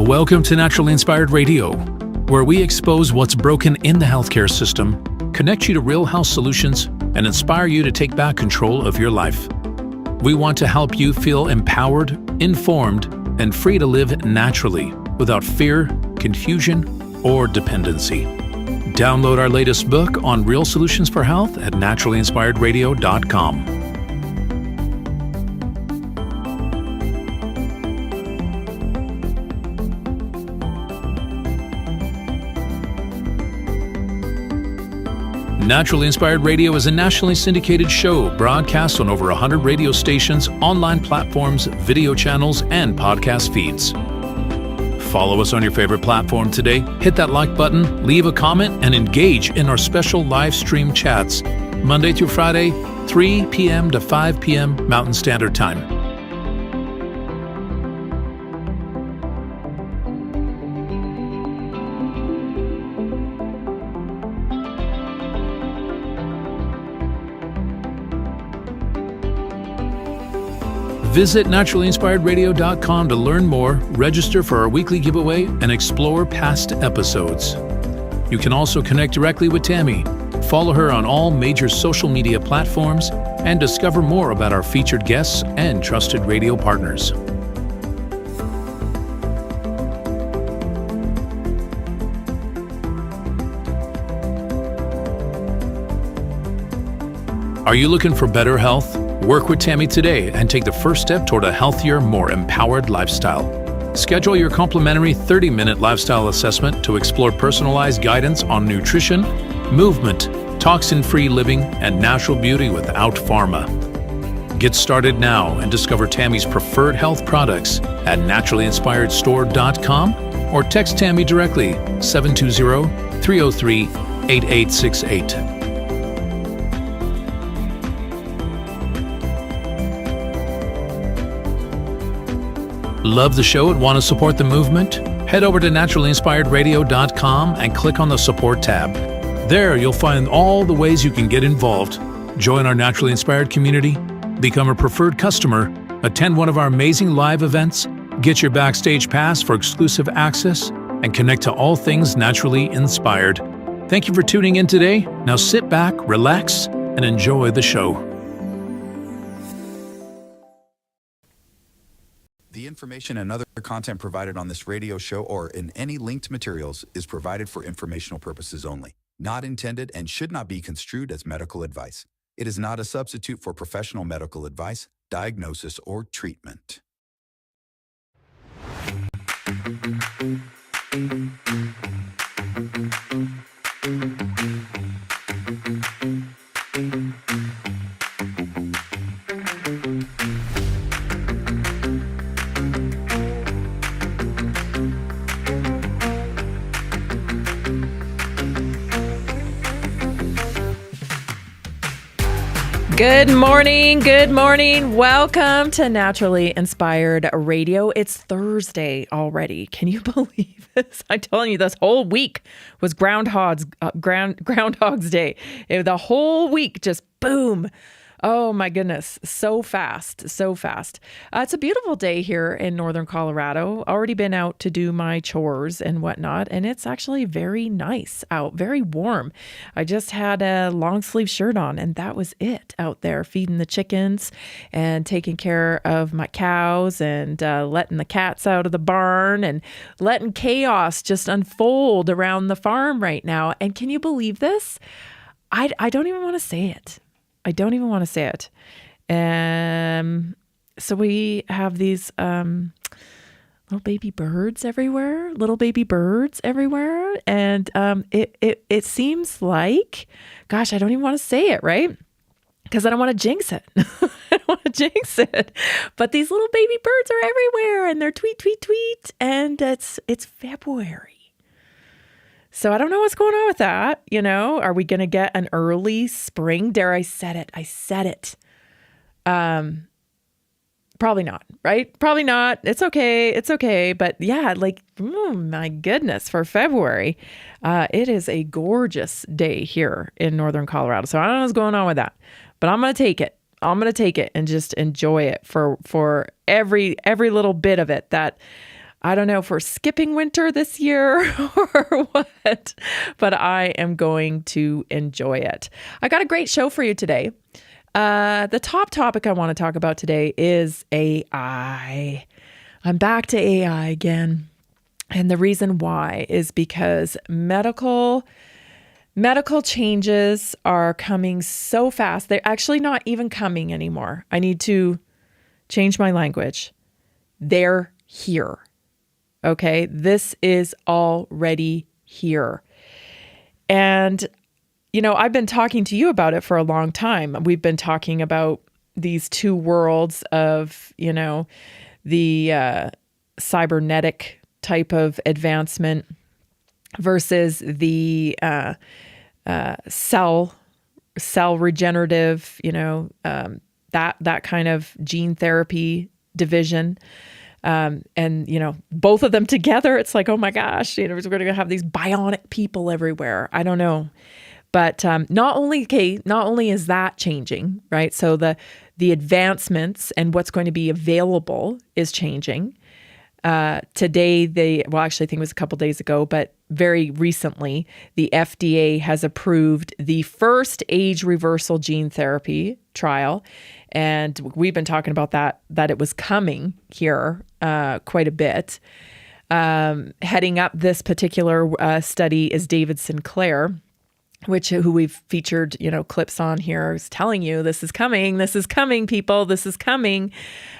Welcome to Naturally Inspired Radio, where we expose what's broken in the healthcare system, connect you to real health solutions, and inspire you to take back control of your life. We want to help you feel empowered, informed, and free to live naturally without fear, confusion, or dependency. Download our latest book on real solutions for health at naturallyinspiredradio.com. Naturally Inspired Radio is a nationally syndicated show broadcast on over 100 radio stations, online platforms, video channels, and podcast feeds. Follow us on your favorite platform today, hit that like button, leave a comment, and engage in our special live stream chats, Monday through Friday, 3 p.m. to 5 p.m. Mountain Standard Time. Visit naturallyinspiredradio.com to learn more, register for our weekly giveaway, and explore past episodes. You can also connect directly with Tammy, follow her on all major social media platforms, and discover more about our featured guests and trusted radio partners. Are you looking for better health? Work with Tammy today and take the first step toward a healthier, more empowered lifestyle. Schedule your complimentary 30-minute lifestyle assessment to explore personalized guidance on nutrition, movement, toxin-free living, and natural beauty without pharma. Get started now and discover Tammy's preferred health products at naturallyinspiredstore.com or text Tammy directly 720-303-8868. Love the show and want to support the movement? Head over to naturallyinspiredradio.com and click on the support tab. There you'll find all the ways you can get involved. Join our Naturally Inspired community, become a preferred customer, attend one of our amazing live events, get your backstage pass for exclusive access, and connect to all things naturally inspired. Thank you for tuning in today. Now sit back, relax, and enjoy the show. The information and other content provided on this radio show or in any linked materials is provided for informational purposes only, not intended and should not be construed as medical advice. It is not a substitute for professional medical advice, diagnosis, or treatment. Good morning. Good morning. Welcome to Naturally Inspired Radio. It's Thursday already. Can you believe this? I'm telling you, this whole week was Groundhog's Day. The whole week just boom. Oh my goodness. So fast. So fast. It's a beautiful day here in Northern Colorado. Already been out to do my chores and whatnot. And it's actually very nice out, very warm. I just had a long sleeve shirt on and that was it out there feeding the chickens and taking care of my cows and letting the cats out of the barn and letting chaos just unfold around the farm right now. And can you believe this? I don't even want to say it. I don't even want to say it. So we have these little baby birds everywhere, And it seems like, gosh, I don't even want to say it, right? Because I don't want to jinx it. But these little baby birds are everywhere and they're tweet, tweet, tweet. And it's February. So I don't know what's going on with that. You know, are we going to get an early spring? Dare I said it. Probably not, right? Probably not. It's okay. But yeah, like, my goodness, for February, it is a gorgeous day here in Northern Colorado. So I don't know what's going on with that, but I'm going to take it. and just enjoy it for every little bit of it that I don't know if we're skipping winter this year or what, but I am going to enjoy it. I got a great show for you today. The top topic I want to talk about today is AI. I'm back to AI again. And the reason why is because medical changes are coming so fast. They're actually not even coming anymore. I need to change my language. They're here. Okay, this is already here. And, I've been talking to you about it for a long time. We've been talking about these two worlds of, the cybernetic type of advancement versus the cell regenerative, that kind of gene therapy division. And both of them together, it's like, oh my gosh, we're going to have these bionic people everywhere. I don't know. But not only is that changing, right? So the advancements and what's going to be available is changing. Today, actually, I think it was a couple days ago, but very recently, the FDA has approved the first age reversal gene therapy trial. And we've been talking about that it was coming here quite a bit. Heading up this particular study is David Sinclair, who we've featured, clips on here, is telling you this is coming, people, this is coming.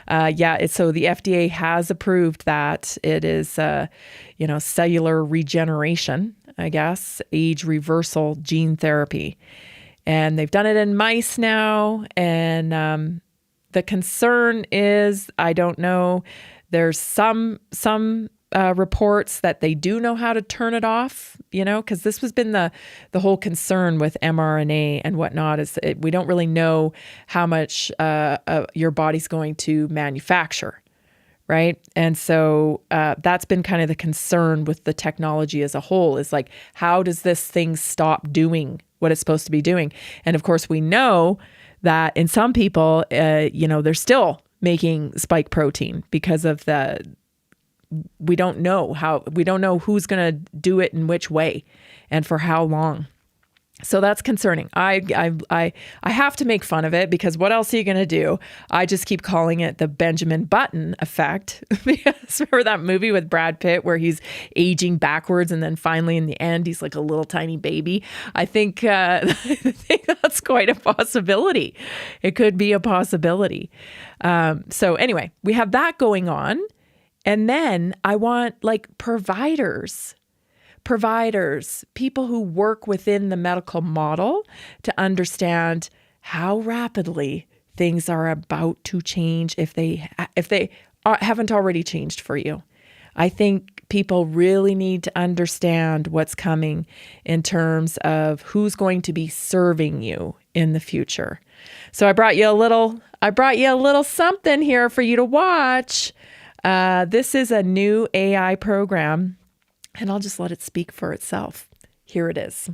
So the FDA has approved that. It is, cellular regeneration, I guess, age reversal gene therapy. And they've done it in mice now. And the concern is, I don't know, there's some reports that they do know how to turn it off, because this has been the whole concern with mRNA and whatnot, is we don't really know how much your body's going to manufacture, right? And so that's been kind of the concern with the technology as a whole, is like, how does this thing stop doing what it's supposed to be doing? And of course, we know that in some people, they're still making spike protein because of we don't know who's going to do it in which way and for how long. So that's concerning. I have to make fun of it, because what else are you going to do? I just keep calling it the Benjamin Button effect. Because remember that movie with Brad Pitt where he's aging backwards and then finally in the end he's like a little tiny baby? I think that's quite a possibility. It could be a possibility. So anyway, we have that going on. And then I want providers, people who work within the medical model, to understand how rapidly things are about to change if they haven't already changed for you. I think people really need to understand what's coming in terms of who's going to be serving you in the future. So I brought you a little something here for you to watch. This is a new AI program, and I'll just let it speak for itself. Here it is.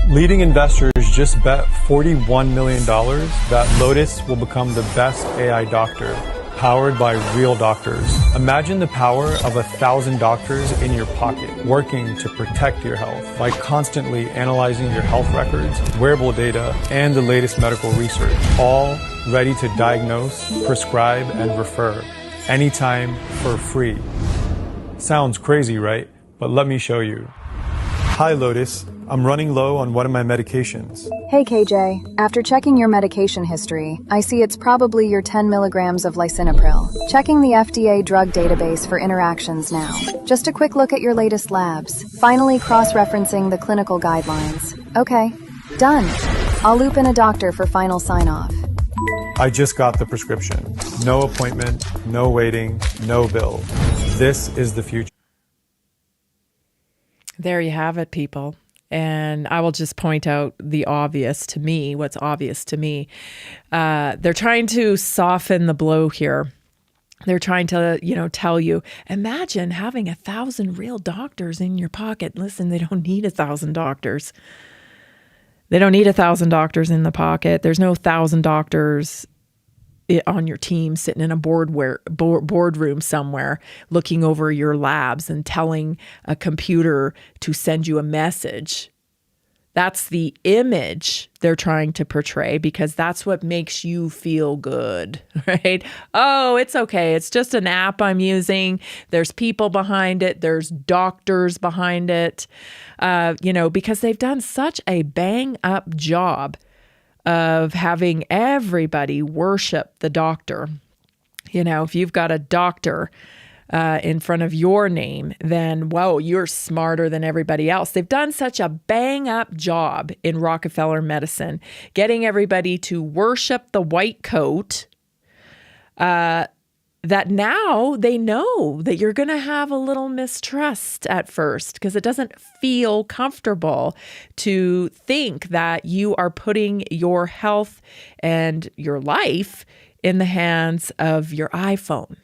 Leading investors just bet $41 million that Lotus will become the best AI doctor, powered by real doctors. Imagine the power of 1,000 doctors in your pocket, working to protect your health by constantly analyzing your health records, wearable data, and the latest medical research, all ready to diagnose, prescribe, and refer anytime for free. Sounds crazy, right? But let me show you. Hi, Lotus. I'm running low on one of my medications. Hey, KJ. After checking your medication history, I see it's probably your 10 milligrams of lisinopril. Checking the FDA drug database for interactions now. Just a quick look at your latest labs. Finally cross-referencing the clinical guidelines. Okay, done. I'll loop in a doctor for final sign-off. I just got the prescription. No appointment, no waiting, no bill. This is the future. There you have it, people. And I will just point out what's obvious to me. They're trying to soften the blow here. They're trying to, tell you, imagine having 1,000 real doctors in your pocket. Listen, they don't need 1,000 doctors. They don't need 1,000 doctors in the pocket. There's no 1,000 doctors on your team, sitting in a boardroom somewhere, looking over your labs and telling a computer to send you a message. That's the image they're trying to portray because that's what makes you feel good, right? Oh, it's okay. It's just an app I'm using. There's people behind it. There's doctors behind it, because they've done such a bang up job of having everybody worship the doctor. If you've got a doctor in front of your name, then, whoa, you're smarter than everybody else. They've done such a bang up job in Rockefeller medicine, getting everybody to worship the white coat, that now they know that you're going to have a little mistrust at first because it doesn't feel comfortable to think that you are putting your health and your life in the hands of your iPhone.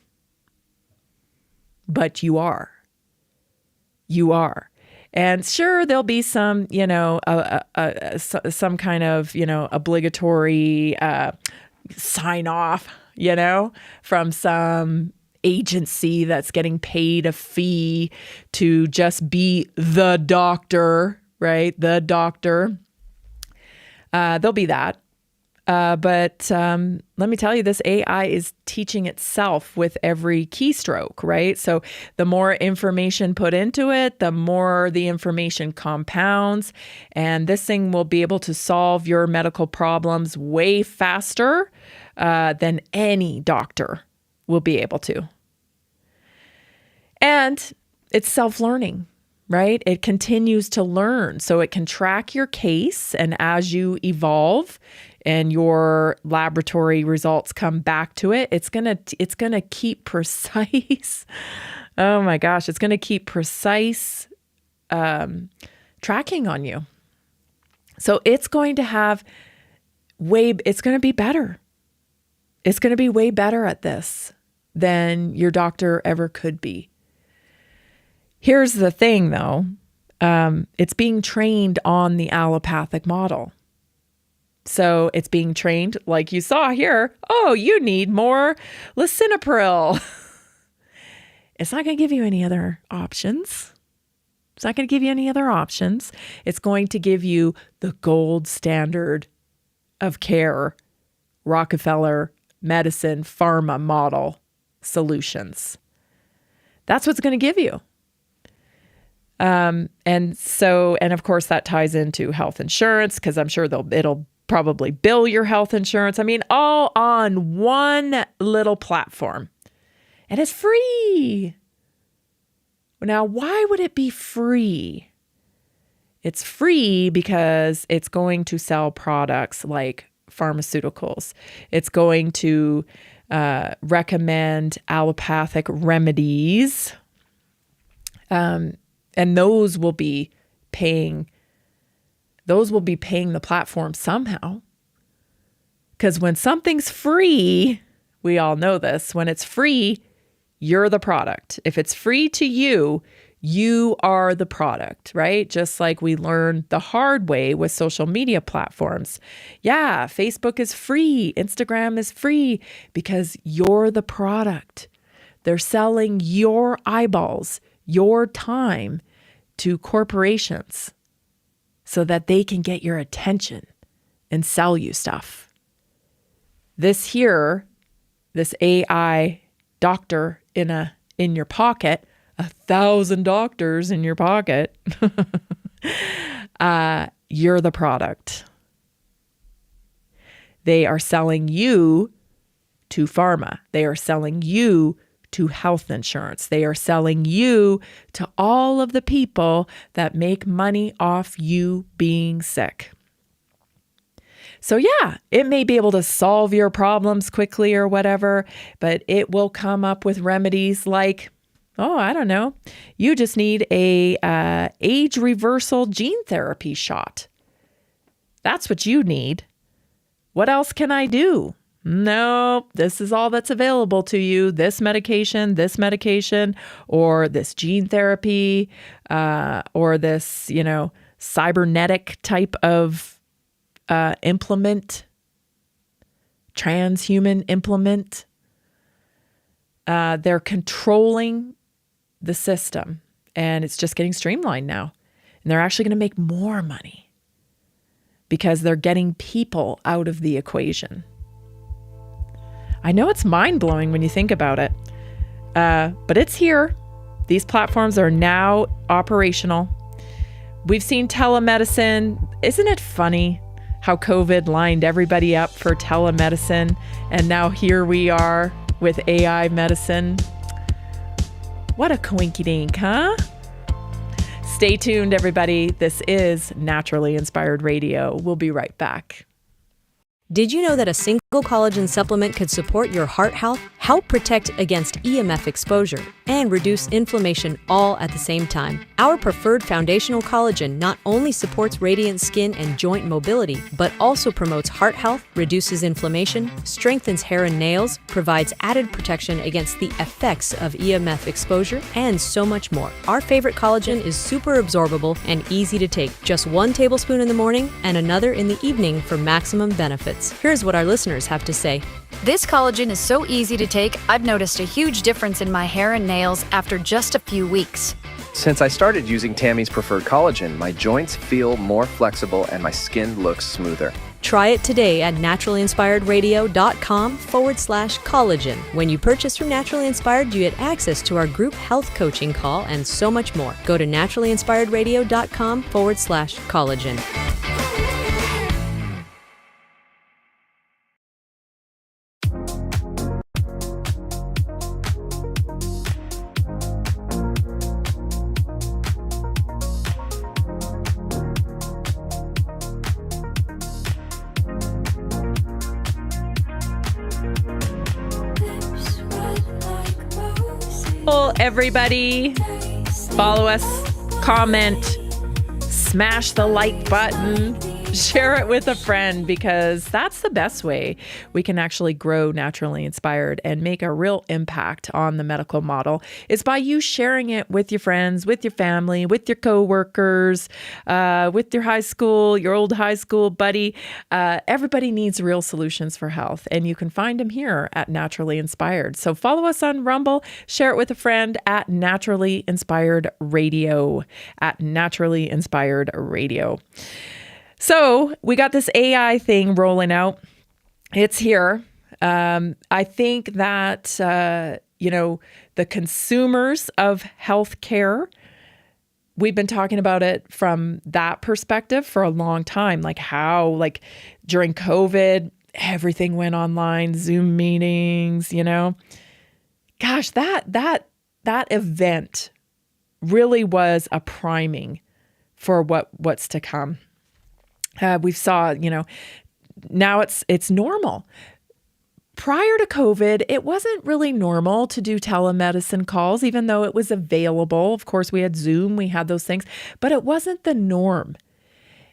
But you are. You are. And sure, there'll be some, some kind of, obligatory sign off, from some agency that's getting paid a fee to just be the doctor, right? The doctor. There'll be that. But let me tell you, this AI is teaching itself with every keystroke, right? So the more information put into it, the more the information compounds. And this thing will be able to solve your medical problems way faster than any doctor will be able to. And it's self-learning, right? It continues to learn. So it can track your case. And as you evolve and your laboratory results come back to it, it's gonna keep precise. Oh my gosh, it's gonna keep precise tracking on you. So it's going to it's going to be better. It's going to be way better at this than your doctor ever could be. Here's the thing though, it's being trained on the allopathic model. So it's being trained, like you saw here, oh, you need more lisinopril. It's not going to give you any other options. It's not going to give you any other options. It's going to give you the gold standard of care, Rockefeller medicine, pharma model solutions. That's what's going to give you. And of course that ties into health insurance because I'm sure it'll probably bill your health insurance. I mean, all on one little platform. And it's free. Now, why would it be free? It's free because it's going to sell products like pharmaceuticals. It's going to recommend allopathic remedies. And those will be paying the platform somehow. Because when something's free, we all know this, when it's free, you're the product. If it's free to you, you are the product, right? Just like we learned the hard way with social media platforms. Yeah, Facebook is free. Instagram is free because you're the product. They're selling your eyeballs, your time to corporations so that they can get your attention and sell you stuff. This AI doctor in your pocket, 1,000 doctors in your pocket, you're the product. They are selling you to pharma. They are selling you to health insurance. They are selling you to all of the people that make money off you being sick. So yeah, it may be able to solve your problems quickly or whatever, but it will come up with remedies like, oh, I don't know, you just need a age reversal gene therapy shot. That's what you need. What else can I do? No, this is all that's available to you. This medication, or this gene therapy, or this, cybernetic type of implant transhuman implement. They're controlling the system, and it's just getting streamlined now. And they're actually going to make more money because they're getting people out of the equation. I know it's mind-blowing when you think about it, but it's here. These platforms are now operational. We've seen telemedicine. Isn't it funny how COVID lined everybody up for telemedicine, and now here we are with AI medicine? What a coinky-dink, huh? Stay tuned, everybody. This is Naturally Inspired Radio. We'll be right back. Did you know that a single collagen supplement could support your heart health, help protect against EMF exposure, and reduce inflammation all at the same time? Our preferred foundational collagen not only supports radiant skin and joint mobility, but also promotes heart health, reduces inflammation, strengthens hair and nails, provides added protection against the effects of EMF exposure, and so much more. Our favorite collagen is super absorbable and easy to take. Just 1 tablespoon in the morning and another in the evening for maximum benefits. Here's what our listeners have to say. This collagen is so easy to take, I've noticed a huge difference in my hair and nails after just a few weeks. Since I started using Tammy's preferred collagen, my joints feel more flexible and my skin looks smoother. Try it today at naturalinspiredradio.com/collagen. When you purchase from Naturally Inspired, you get access to our group health coaching call and so much more. Go to naturalinspiredradio.com/collagen. Everybody, follow us, comment, smash the like button, share it with a friend, because that's the best way we can actually grow Naturally Inspired and make a real impact on the medical model is by you sharing it with your friends, with your family, with your coworkers, with your old high school buddy. Everybody needs real solutions for health, and you can find them here at Naturally Inspired. So follow us on Rumble, share it with a friend at Naturally Inspired Radio, at Naturally Inspired Radio. So we got this AI thing rolling out. It's here. I think that, the consumers of healthcare, we've been talking about it from that perspective for a long time, like how, during COVID, everything went online, Zoom meetings, Gosh, that event really was a priming for what's to come. We saw, now it's normal. Prior to COVID, it wasn't really normal to do telemedicine calls, even though it was available. Of course, we had Zoom, we had those things, but it wasn't the norm.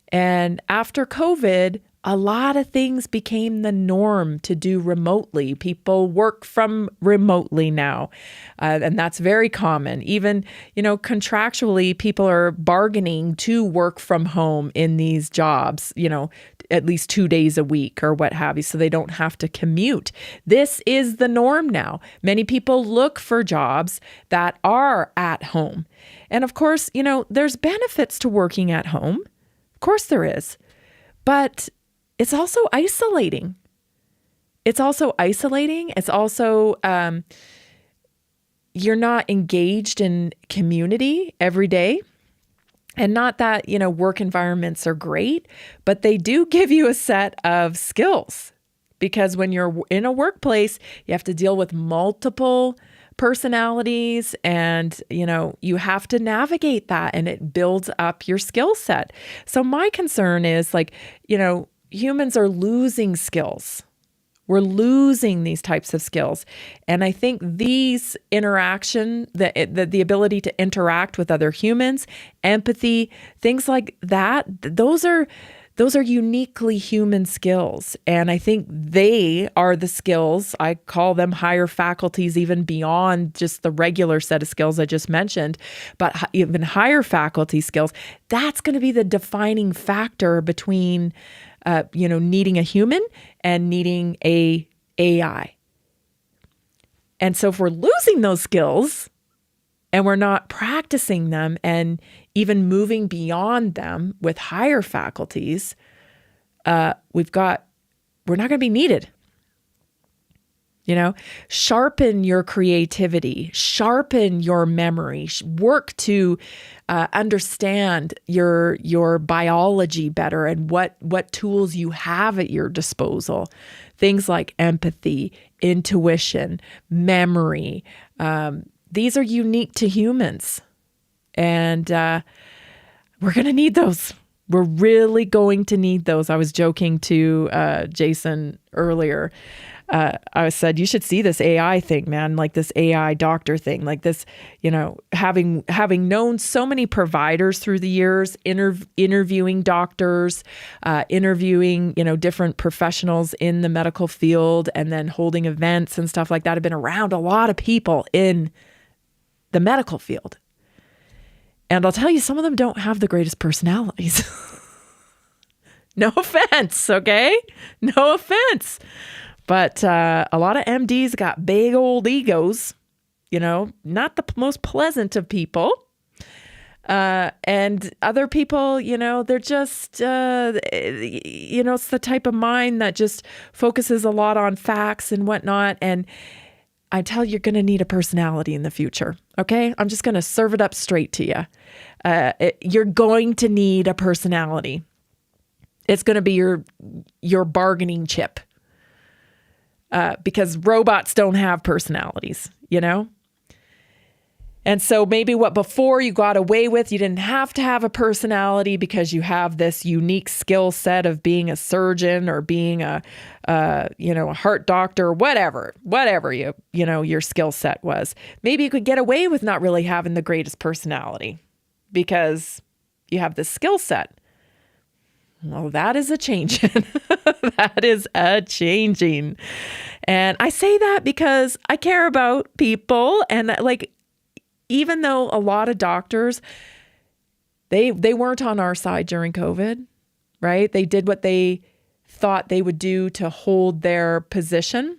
And after COVID, a lot of things became the norm to do remotely. People work from remotely now, and that's very common. Even, contractually, people are bargaining to work from home in these jobs, at least 2 days a week or what have you, so they don't have to commute. This is the norm now. Many people look for jobs that are at home. And of course, there's benefits to working at home. Of course there is. But it's also isolating. It's also, you're not engaged in community every day. And not that, work environments are great, but they do give you a set of skills. Because when you're in a workplace, you have to deal with multiple personalities and, you have to navigate that, and it builds up your skill set. So my concern is humans are losing skills. We're losing these types of skills. And I think these the ability to interact with other humans, empathy, things like that, those are uniquely human skills. And I think they are the skills, I call them higher faculties, even beyond just the regular set of skills I just mentioned, but even higher faculty skills. That's going to be the defining factor between needing a human and needing a AI. And so if we're losing those skills and we're not practicing them and even moving beyond them with higher faculties, we're not going to be needed. Sharpen your creativity, sharpen your memory, work to understand your biology better and what tools you have at your disposal. Things like empathy, intuition, memory. These are unique to humans. And we're going to need those. We're really going to need those. I was joking to Jason earlier. I said, you should see this AI thing, man, like this AI doctor thing, like this, having known so many providers through the years, interviewing doctors, interviewing, different professionals in the medical field, and then holding events and stuff like that. I've been around a lot of people in the medical field. And I'll tell you, some of them don't have the greatest personalities. No offense, okay? No offense. But a lot of MDs got big old egos, not the most pleasant of people. And other people, they're just, it's the type of mind that just focuses a lot on facts and whatnot. And I tell you, you're going to need a personality in the future. Okay. I'm just going to serve it up straight to you. You're going to need a personality. It's going to be your bargaining chip. Because robots don't have personalities, And so maybe what before you got away with, you didn't have to have a personality because you have this unique skill set of being a surgeon or being a heart doctor, whatever your skill set was. Maybe you could get away with not really having the greatest personality because you have this skill set. Well, that is a changing. That is a changing. And I say that because I care about people. And even though a lot of doctors, they weren't on our side during COVID, right? They did what they thought they would do to hold their position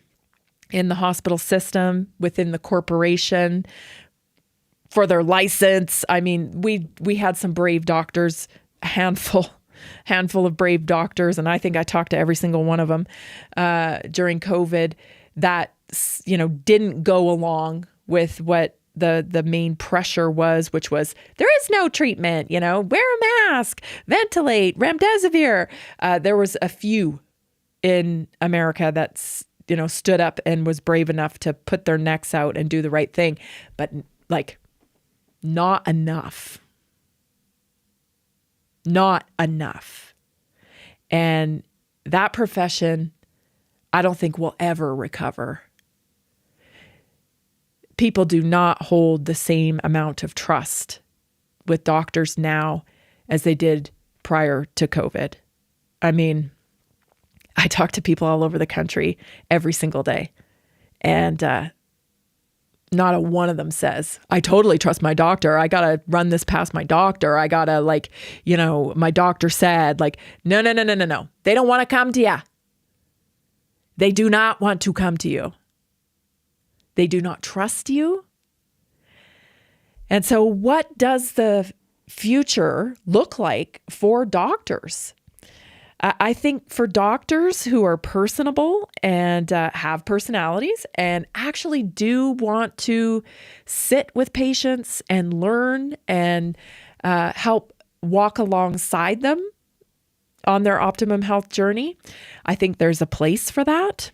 in the hospital system, within the corporation, for their license. I mean, we had some brave doctors, a handful of brave doctors, and I think I talked to every single one of them during COVID that didn't go along with what the main pressure was, which was there is no treatment, wear a mask, ventilate, remdesivir. There was a few in America that stood up and was brave enough to put their necks out and do the right thing, but not enough. Not enough. And that profession, I don't think will ever recover. People do not hold the same amount of trust with doctors now as they did prior to COVID. I mean, I talk to people all over the country every single day, and not a one of them says, I totally trust my doctor. I got to run this past my doctor. I got to my doctor said, no. They don't want to come to you. They do not want to come to you. They do not trust you. And so what does the future look like for doctors? I think for doctors who are personable and have personalities and actually do want to sit with patients and learn and help walk alongside them on their optimum health journey, I think there's a place for that.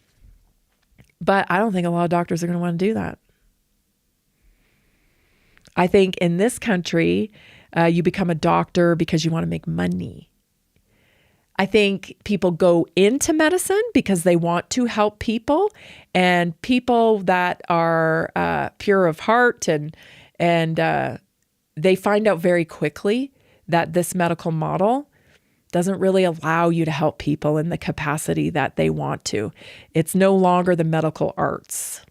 But I don't think a lot of doctors are going to want to do that. I think in this country, you become a doctor because you want to make money. I think people go into medicine because they want to help people, and people that are pure of heart and they find out very quickly that this medical model doesn't really allow you to help people in the capacity that they want to. It's no longer the medical arts.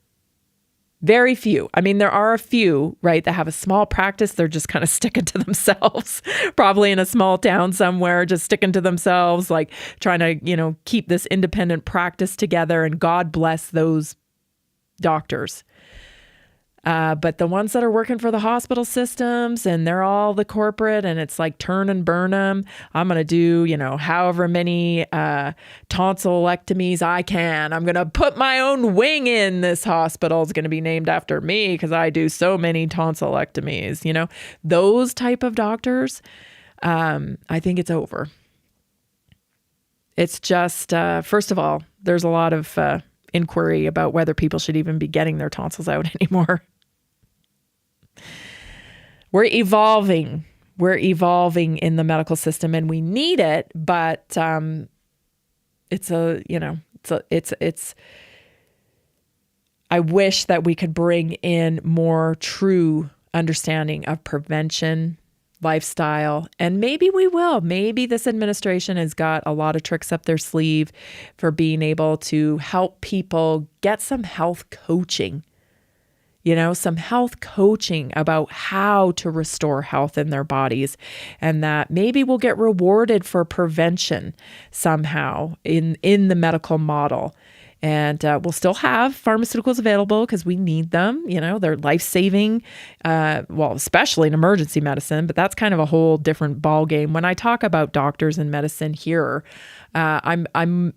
Very few. I mean, there are a few, right, that have a small practice. They're just kind of sticking to themselves, probably in a small town somewhere, just sticking to themselves, like trying to, keep this independent practice together. And God bless those doctors. But the ones that are working for the hospital systems and they're all the corporate and it's like turn and burn them. I'm going to do, however many tonsillectomies I can. I'm going to put my own wing in. This hospital is going to be named after me because I do so many tonsillectomies. Those type of doctors, I think it's over. It's just, first of all, there's a lot of inquiry about whether people should even be getting their tonsils out anymore. We're evolving in the medical system and we need it, but it's I wish that we could bring in more true understanding of prevention, lifestyle, and maybe we will. Maybe this administration has got a lot of tricks up their sleeve for being able to help people get some health coaching. Some health coaching about how to restore health in their bodies, and that maybe we'll get rewarded for prevention somehow in the medical model. And we'll still have pharmaceuticals available because we need them. They're life-saving, especially in emergency medicine, but that's kind of a whole different ballgame. When I talk about doctors in medicine here, I'm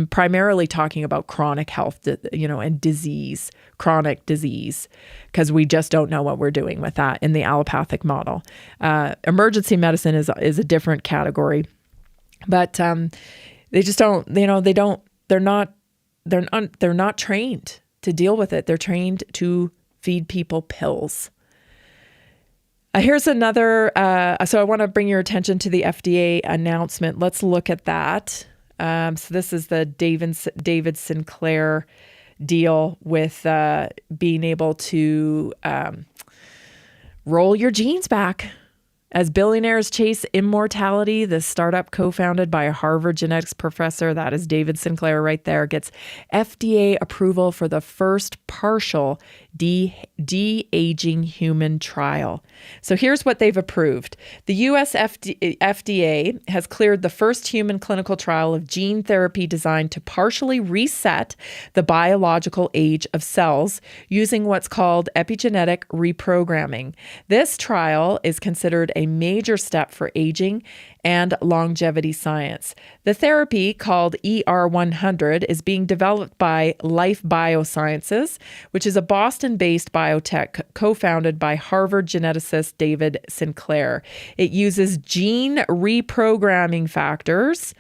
primarily talking about chronic health, and disease, chronic disease, because we just don't know what we're doing with that in the allopathic model. Emergency medicine is a different category, but they just don't. They're not trained to deal with it. They're trained to feed people pills. Here's another. So I want to bring your attention to the FDA announcement. Let's look at that. So this is the David Sinclair deal with being able to roll your genes back. As billionaires chase immortality, the startup co-founded by a Harvard genetics professor, that is David Sinclair right there, gets FDA approval for the first partial de-aging human trial. So here's what they've approved. The U.S. FDA has cleared the first human clinical trial of gene therapy designed to partially reset the biological age of cells using what's called epigenetic reprogramming. This trial is considered a major step for aging and longevity science. The therapy, called ER100, is being developed by Life Biosciences, which is a Boston-based biotech co-founded by Harvard geneticist David Sinclair. It uses gene reprogramming factors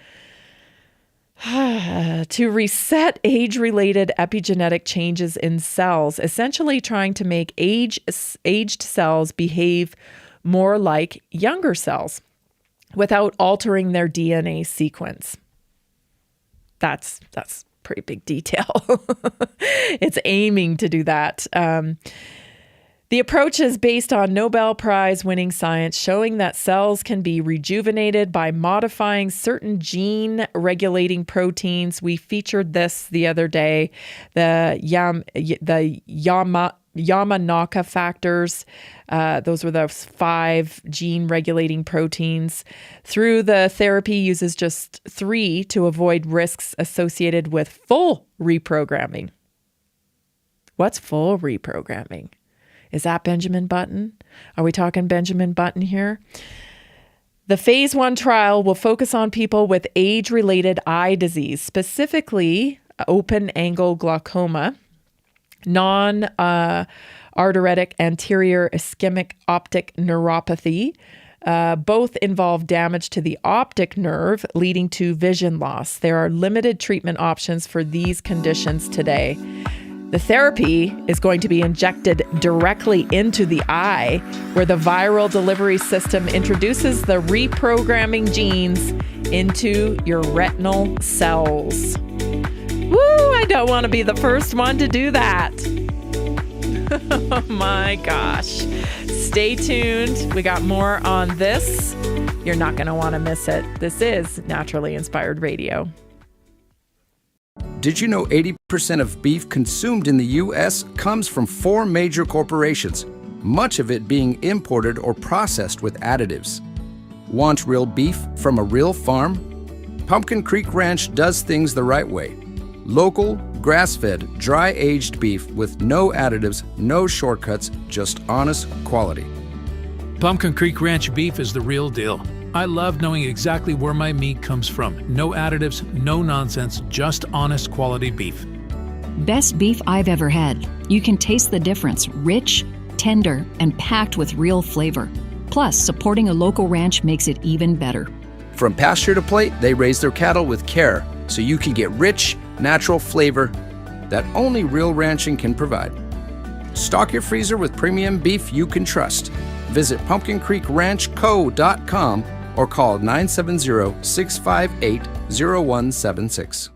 to reset age-related epigenetic changes in cells, essentially trying to make aged cells behave more like younger cells without altering their DNA sequence. That's pretty big detail. It's aiming to do that. The approach is based on Nobel Prize winning science showing that cells can be rejuvenated by modifying certain gene regulating proteins. We featured this the other day, the Yamanaka factors. Those were the 5 gene regulating proteins. Through the therapy uses just 3 to avoid risks associated with full reprogramming. What's full reprogramming? Is that Benjamin Button? Are we talking Benjamin Button here? The phase 1 trial will focus on people with age-related eye disease, specifically open-angle glaucoma, non-arteritic anterior ischemic optic neuropathy. Both involve damage to the optic nerve, leading to vision loss. There are limited treatment options for these conditions today. The therapy is going to be injected directly into the eye, where the viral delivery system introduces the reprogramming genes into your retinal cells. Woo, I don't want to be the first one to do that. Oh my gosh. Stay tuned. We got more on this. You're not going to want to miss it. This is Naturally Inspired Radio. Did you know 80% of beef consumed in the U.S. comes from 4 major corporations, much of it being imported or processed with additives? Want real beef from a real farm? Pumpkin Creek Ranch does things the right way. Local, grass-fed, dry-aged beef with no additives, no shortcuts, just honest quality. Pumpkin Creek Ranch beef is the real deal. I love knowing exactly where my meat comes from. No additives, no nonsense, just honest quality beef. Best beef I've ever had. You can taste the difference. Rich, tender, and packed with real flavor. Plus, supporting a local ranch makes it even better. From pasture to plate, they raise their cattle with care, so you can get rich, natural flavor that only real ranching can provide. Stock your freezer with premium beef you can trust. Visit pumpkincreekranchco.com or call 970-658-0176.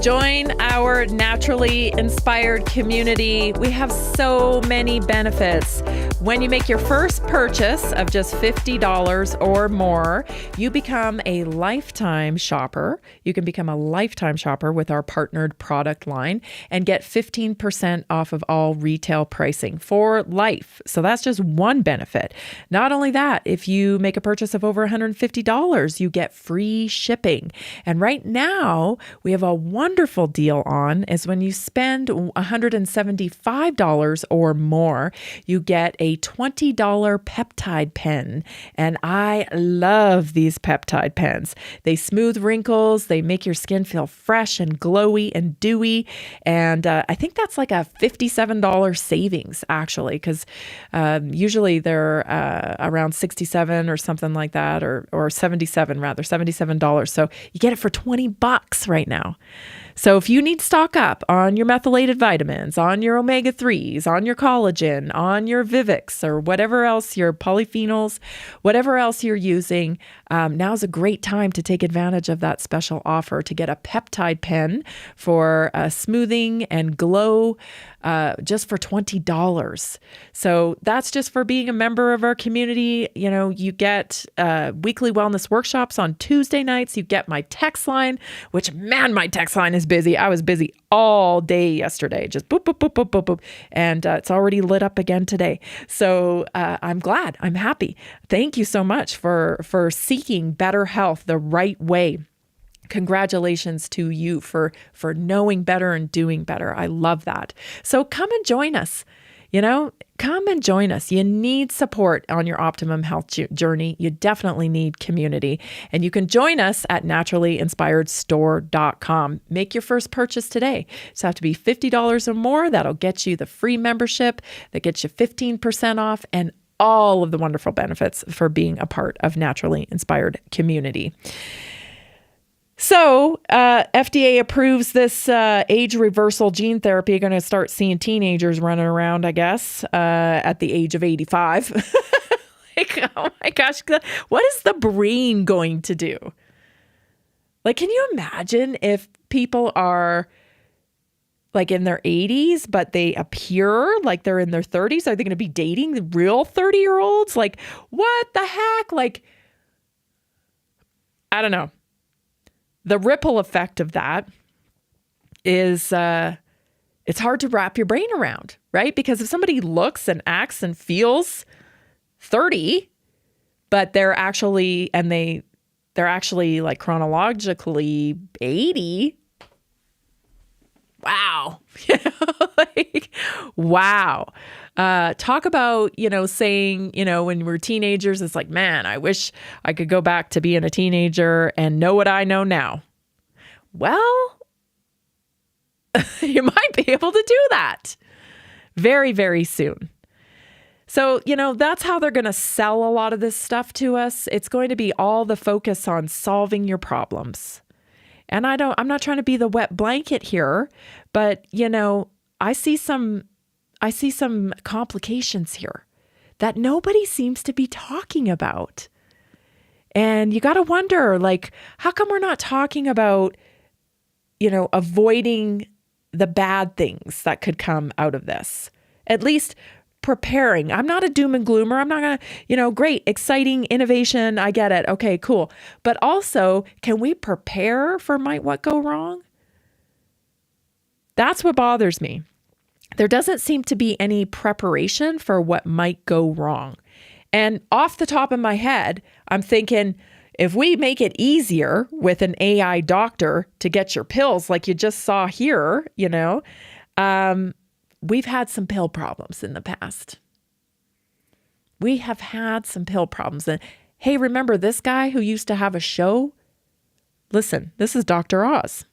Join our naturally inspired community. We have so many benefits. When you make your first purchase of just $50 or more, you become a lifetime shopper. You can become a lifetime shopper with our partnered product line and get 15% off of all retail pricing for life. So that's just one benefit. Not only that, if you make a purchase of over $150, you get free shipping. And right now, we have a wonderful deal on is when you spend $175 or more, you get a $20 peptide pen. And I love these peptide pens. They smooth wrinkles. They make your skin feel fresh and glowy and dewy. And I think that's like a $57 savings, actually, because usually they're around $67 or something like that, or $77. So you get it for $20 right now. So if you need to stock up on your methylated vitamins, on your omega-3s, on your collagen, on your Vivix, or whatever else, your polyphenols, whatever else you're using, now's a great time to take advantage of that special offer to get a peptide pen for smoothing and glow just for $20. So that's just for being a member of our community. You know, you get weekly wellness workshops on Tuesday nights. You get my text line, which, man, my text line is busy. I was busy all day yesterday, just boop, boop, boop, boop, boop, boop. And it's already lit up again today. So I'm glad. I'm happy. Thank you so much for seeking better health the right way. Congratulations to you for knowing better and doing better. I love that. So come and join us. You know, come and join us. You need support on your optimum health journey. You definitely need community. And you can join us at naturallyinspiredstore.com. Make your first purchase today. It's have to be $50 or more. That'll get you the free membership that gets you 15% off and all of the wonderful benefits for being a part of Naturally Inspired Community. So FDA approves this age reversal gene therapy. You're going to start seeing teenagers running around, I guess, at the age of 85. Like, oh my gosh, what is the brain going to do? Like, can you imagine if people are like in their 80s, but they appear like they're in their 30s? Are they going to be dating the real 30-year-olds? Like, what the heck? Like, I don't know. The ripple effect of that is it's hard to wrap your brain around, right? Because if somebody looks and acts and feels 30, but they're actually like chronologically 80, wow. Like, wow. Talk about, saying, when we're teenagers, it's like, man, I wish I could go back to being a teenager and know what I know now. Well, you might be able to do that very, very soon. So, that's how they're going to sell a lot of this stuff to us. It's going to be all the focus on solving your problems. And I'm not trying to be the wet blanket here, but, I see some complications here that nobody seems to be talking about. And you got to wonder, like, how come we're not talking about, avoiding the bad things that could come out of this? At least preparing. I'm not a doom and gloomer. I'm not going to, great, exciting innovation. I get it. Okay, cool. But also, can we prepare for what go wrong? That's what bothers me. There doesn't seem to be any preparation for what might go wrong. And off the top of my head, I'm thinking, if we make it easier with an AI doctor to get your pills, like you just saw here, we've had some pill problems in the past. We have had some pill problems. And hey, remember this guy who used to have a show? Listen, this is Dr. Oz.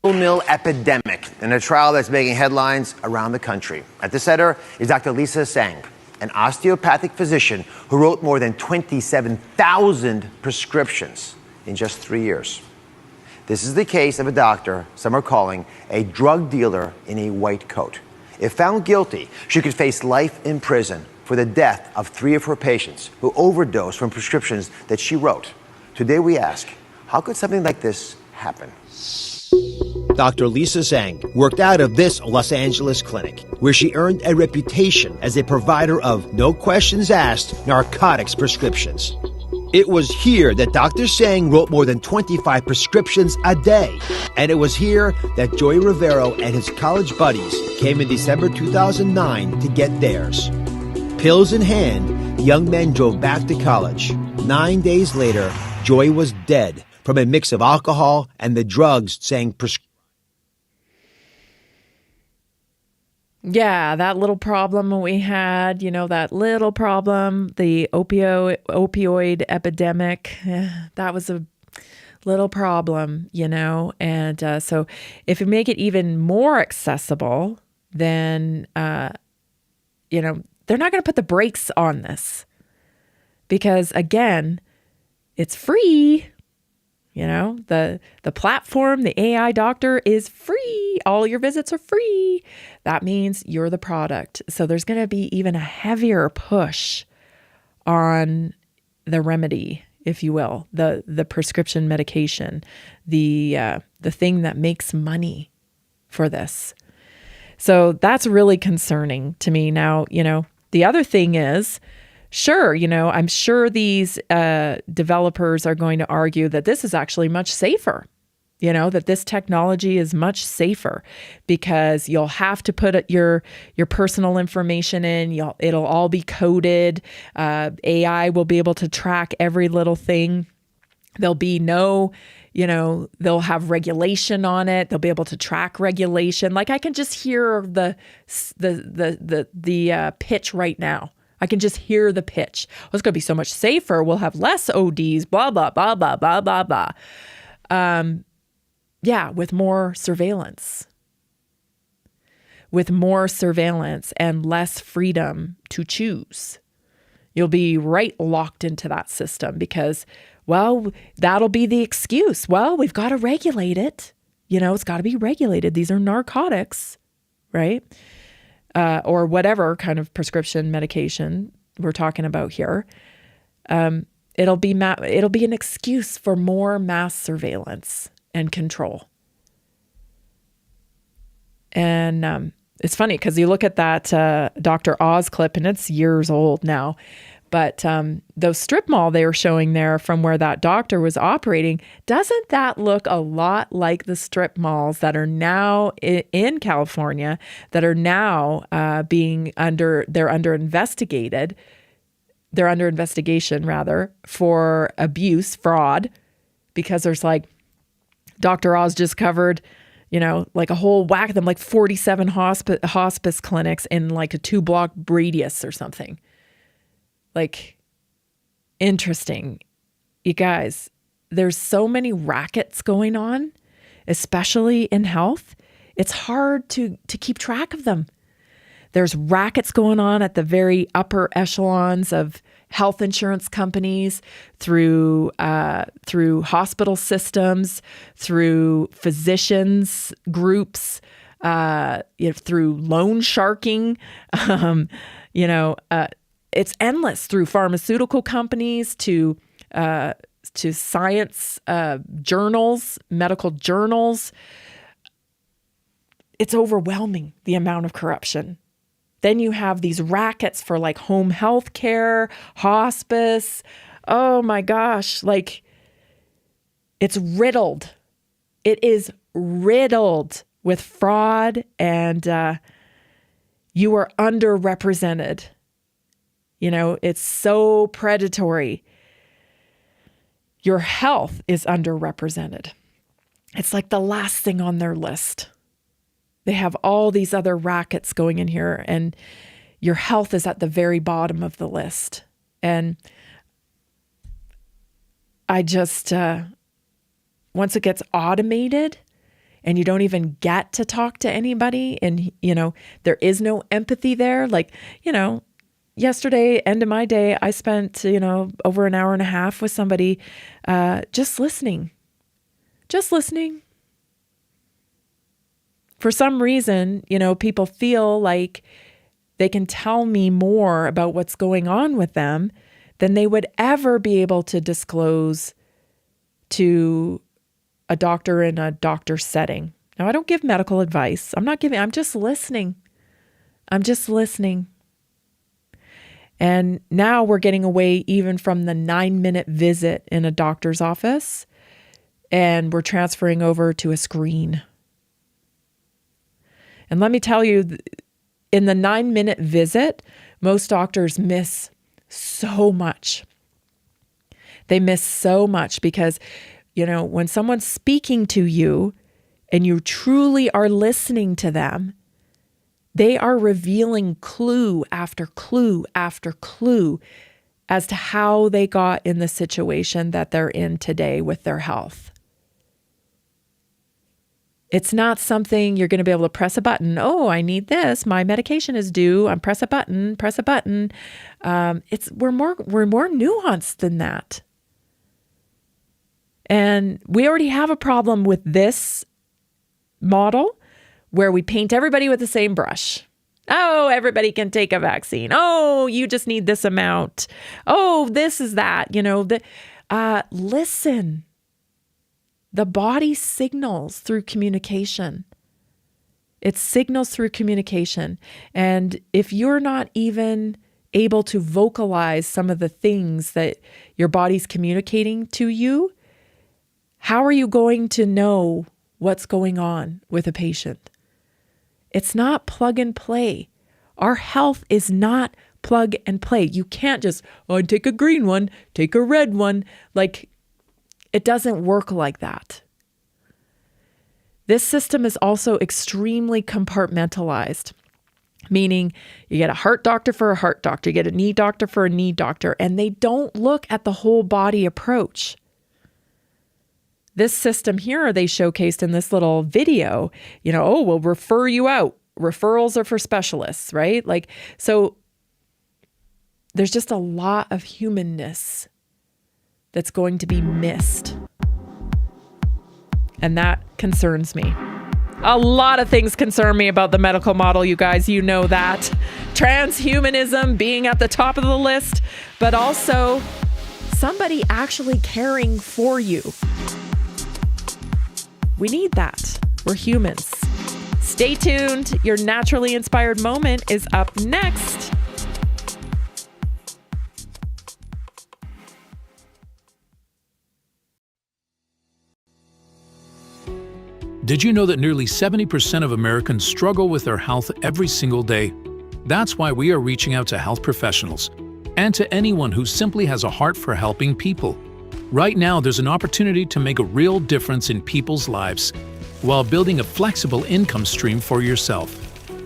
Mill epidemic in a trial that's making headlines around the country. At the center is Dr. Lisa Sang, an osteopathic physician who wrote more than 27,000 prescriptions in just 3 years. This is the case of a doctor some are calling a drug dealer in a white coat. If found guilty, she could face life in prison for the death of 3 of her patients who overdosed from prescriptions that she wrote. Today we ask, how could something like this happen? Dr. Lisa Sang worked out of this Los Angeles clinic, where she earned a reputation as a provider of no questions asked narcotics prescriptions. It was here that Dr. Sang wrote more than 25 prescriptions a day. And it was here that Joey Rivero and his college buddies came in December 2009 to get theirs. Pills in hand, the young men drove back to college. 9 days later, Joey was dead from a mix of alcohol and the drugs Sang prescribed. Yeah, that little problem we had, that little problem, the opioid epidemic, that was a little problem, and so if you make it even more accessible, then, they're not going to put the brakes on this because, again, it's free. The platform, the AI doctor is free. All your visits are free. That means you're the product. So there's going to be even a heavier push on the remedy, if you will, the prescription medication, the thing that makes money for this. So that's really concerning to me. Now, the other thing is, sure, I'm sure these developers are going to argue that this is actually much safer, that this technology is much safer because you'll have to put your personal information in. It'll all be coded. AI will be able to track every little thing. There'll be no, they'll have regulation on it. They'll be able to track regulation. Like I can just hear the pitch right now. I can just hear the pitch. Oh, it's going to be so much safer. We'll have less ODs, blah, blah, blah, blah, blah, blah, blah. Yeah, with more surveillance. With more surveillance and less freedom to choose. You'll be right locked into that system because, well, that'll be the excuse. Well, we've got to regulate it. It's got to be regulated. These are narcotics, right? Or whatever kind of prescription medication we're talking about here. It'll be an excuse for more mass surveillance and control. And it's funny because you look at that Dr. Oz clip, and it's years old now. But those strip mall they were showing there from where that doctor was operating, doesn't that look a lot like the strip malls that are now in California that are now they're under investigation rather for abuse, fraud, because there's like Dr. Oz just covered, like a whole whack of them, like 47 hospice clinics in like a 2-block radius or something. Like, interesting. You guys, there's so many rackets going on, especially in health. It's hard to keep track of them. There's rackets going on at the very upper echelons of health insurance companies, through hospital systems, through physicians groups, through loan sharking, it's endless, through pharmaceutical companies to science journals, medical journals. It's overwhelming, the amount of corruption. Then you have these rackets for like home health care, hospice. Oh my gosh, like it's riddled. It is riddled with fraud, and you are underrepresented. You know, it's so predatory. Your health is underrepresented. It's like the last thing on their list. They have all these other rackets going in here, and your health is at the very bottom of the list. And I just, once it gets automated and you don't even get to talk to anybody, and, you know, there is no empathy there. Like, you know, yesterday, end of my day, I spent, you know, over an hour and a half with somebody, just listening. For some reason, you know, people feel like they can tell me more about what's going on with them than they would ever be able to disclose to a doctor in a doctor setting. Now, I don't give medical advice. I'm just listening. And now we're getting away even from the 9-minute visit in a doctor's office, and we're transferring over to a screen. And let me tell you, in the 9-minute visit, most doctors miss so much. They miss so much because, you know, when someone's speaking to you and you truly are listening to them, they are revealing clue after clue after clue as to how they got in the situation that they're in today with their health. It's not something you're going to be able to press a button. Oh, I need this. My medication is due. Press a button. We're more nuanced than that. And we already have a problem with this model where we paint everybody with the same brush. Oh, everybody can take a vaccine. Oh, you just need this amount. Oh, this is that. You know, listen. The body signals through communication. It signals through communication. And if you're not even able to vocalize some of the things that your body's communicating to you, how are you going to know what's going on with a patient? It's not plug and play. Our health is not plug and play. You can't just, take a green one, take a red one. Like, it doesn't work like that. This system is also extremely compartmentalized, meaning you get a heart doctor for a heart doctor, you get a knee doctor for a knee doctor, and they don't look at the whole body approach. This system here, they showcased in this little video, you know, we'll refer you out. Referrals are for specialists, right? Like, so there's just a lot of humanness that's going to be missed. And that concerns me. A lot of things concern me about the medical model, you guys. You know that. Transhumanism being at the top of the list, but also somebody actually caring for you. We need that. We're humans. Stay tuned. Your naturally inspired moment is up next. Did you know that nearly 70% of Americans struggle with their health every single day? That's why we are reaching out to health professionals and to anyone who simply has a heart for helping people. Right now, there's an opportunity to make a real difference in people's lives while building a flexible income stream for yourself.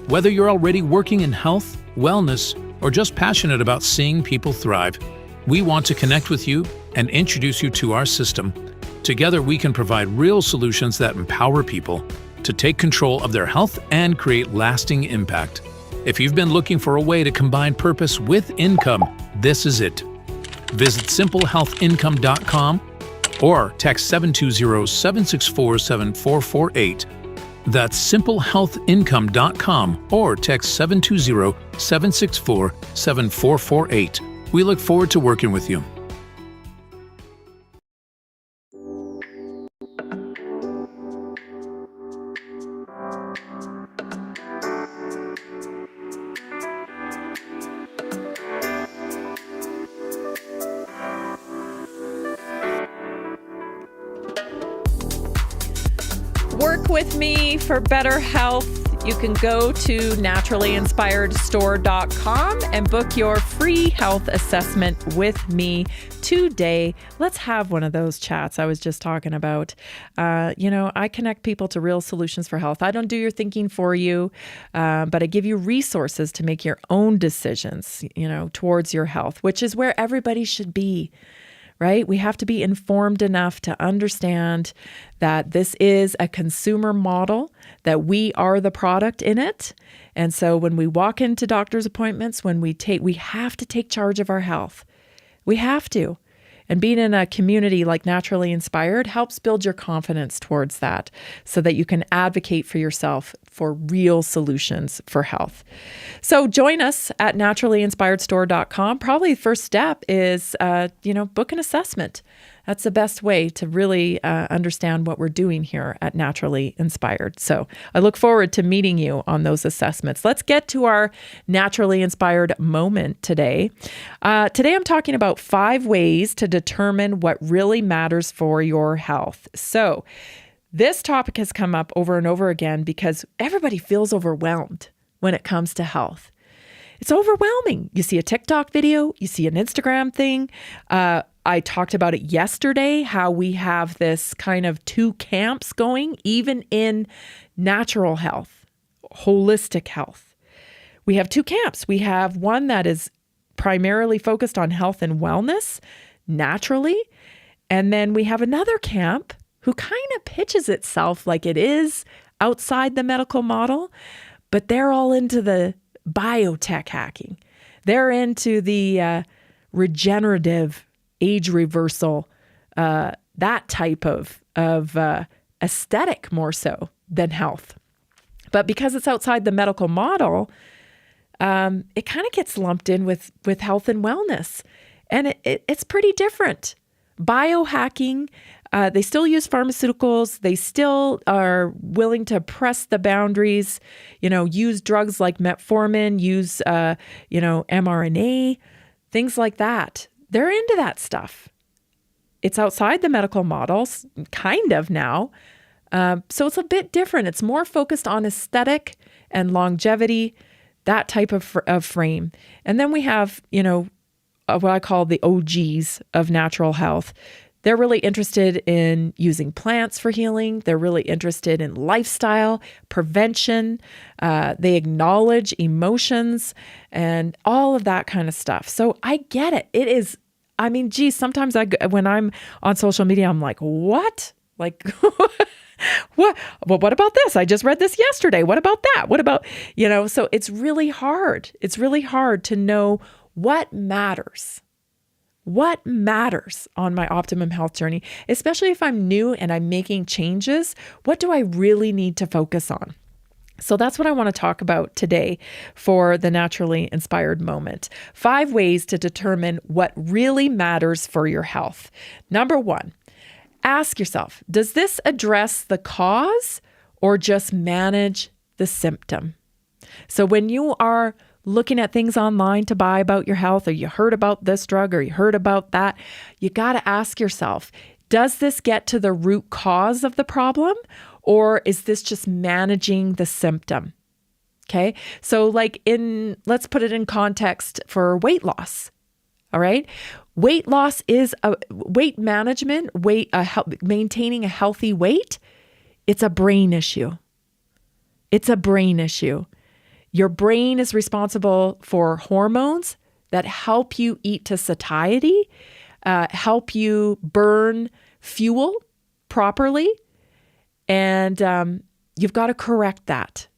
Whether you're already working in health, wellness, or just passionate about seeing people thrive, we want to connect with you and introduce you to our system. Together, we can provide real solutions that empower people to take control of their health and create lasting impact. If you've been looking for a way to combine purpose with income, this is it. Visit simplehealthincome.com or text 720-764-7448 That's simplehealthincome.com or text 720-764-7448. We look forward to working with you. Work with me for better health. You can go to naturallyinspiredstore.com and book your free health assessment with me today. Let's have one of those chats I was just talking about. I connect people to real solutions for health. I don't do your thinking for you, but I give you resources to make your own decisions, towards your health, which is where everybody should be. Right? We have to be informed enough to understand that this is a consumer model, that we are the product in it. And so when we walk into doctor's appointments, we have to take charge of our health. We have to. And being in a community like Naturally Inspired helps build your confidence towards that so that you can advocate for yourself for real solutions for health. So join us at naturallyinspiredstore.com. Probably the first step is, book an assessment. That's the best way to really understand what we're doing here at Naturally Inspired. So I look forward to meeting you on those assessments. Let's get to our Naturally Inspired moment today. Today I'm talking about 5 ways to determine what really matters for your health. So this topic has come up over and over again because everybody feels overwhelmed when it comes to health. It's overwhelming. You see a TikTok video, you see an Instagram thing. I talked about it yesterday, how we have this kind of 2 camps going, even in natural health, holistic health. We have 2 camps. We have one that is primarily focused on health and wellness, naturally. And then we have another camp who kind of pitches itself like it is outside the medical model, but they're all into the biotech hacking. They're into the regenerative age reversal, that type of aesthetic more so than health. But because it's outside the medical model, it kind of gets lumped in with health and wellness. And it's pretty different. Biohacking, they still use pharmaceuticals. They still are willing to press the boundaries, use drugs like metformin, use, mRNA, things like that. They're into that stuff. It's outside the medical models, kind of now. So it's a bit different. It's more focused on aesthetic and longevity, that type of frame. And then we have, what I call the OGs of natural health. They're really interested in using plants for healing. They're really interested in lifestyle, prevention. They acknowledge emotions and all of that kind of stuff. So I get it. It is, sometimes when I'm on social media, I'm like, what? Like, what? Well, what about this? I just read this yesterday. What about that? What about, so it's really hard. It's really hard to know what matters. What matters on my optimum health journey, especially if I'm new and I'm making changes? What do I really need to focus on? So that's what I want to talk about today for the Naturally Inspired moment. 5 ways to determine what really matters for your health. Number 1, ask yourself, does this address the cause or just manage the symptom? So when you are looking at things online to buy about your health, or you heard about this drug or you heard about that, you got to ask yourself, does this get to the root cause of the problem, or is this just managing the symptom? Okay. So let's put it in context for weight loss. All right. Weight loss is weight management, maintaining a healthy weight. It's a brain issue. It's a brain issue. Your brain is responsible for hormones that help you eat to satiety, help you burn fuel properly, and you've got to correct that.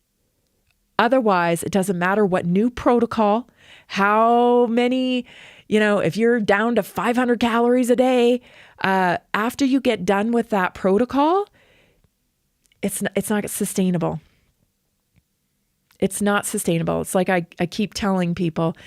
Otherwise, it doesn't matter what new protocol, how many, if you're down to 500 calories a day, after you get done with that protocol, it's not sustainable. It's not sustainable. It's like I keep telling people,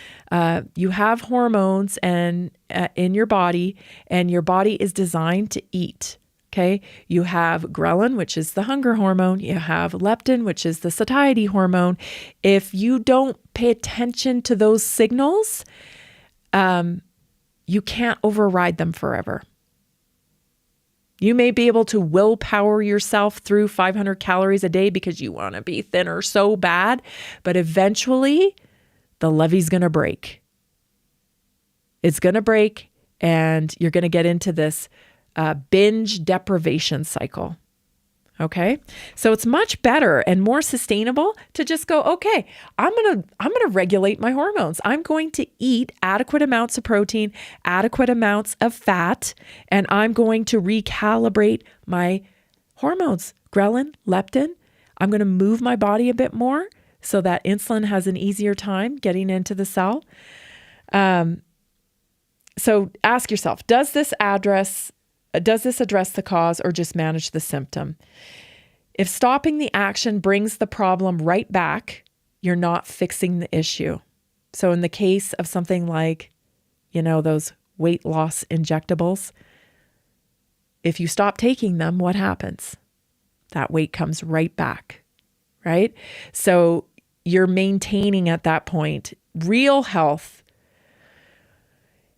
you have hormones and in your body, and your body is designed to eat. Okay. You have ghrelin, which is the hunger hormone. You have leptin, which is the satiety hormone. If you don't pay attention to those signals, you can't override them forever. You may be able to willpower yourself through 500 calories a day because you want to be thinner so bad, but eventually the levee's going to break. It's going to break, and you're going to get into this binge deprivation cycle. Okay. So it's much better and more sustainable to just go, okay, I'm going to regulate my hormones. I'm going to eat adequate amounts of protein, adequate amounts of fat, and I'm going to recalibrate my hormones, ghrelin, leptin. I'm going to move my body a bit more so that insulin has an easier time getting into the cell. So ask yourself, does this address the cause or just manage the symptom? If stopping the action brings the problem right back, you're not fixing the issue. So in the case of something like, those weight loss injectables, if you stop taking them, what happens? That weight comes right back, right? So you're maintaining at that point real health.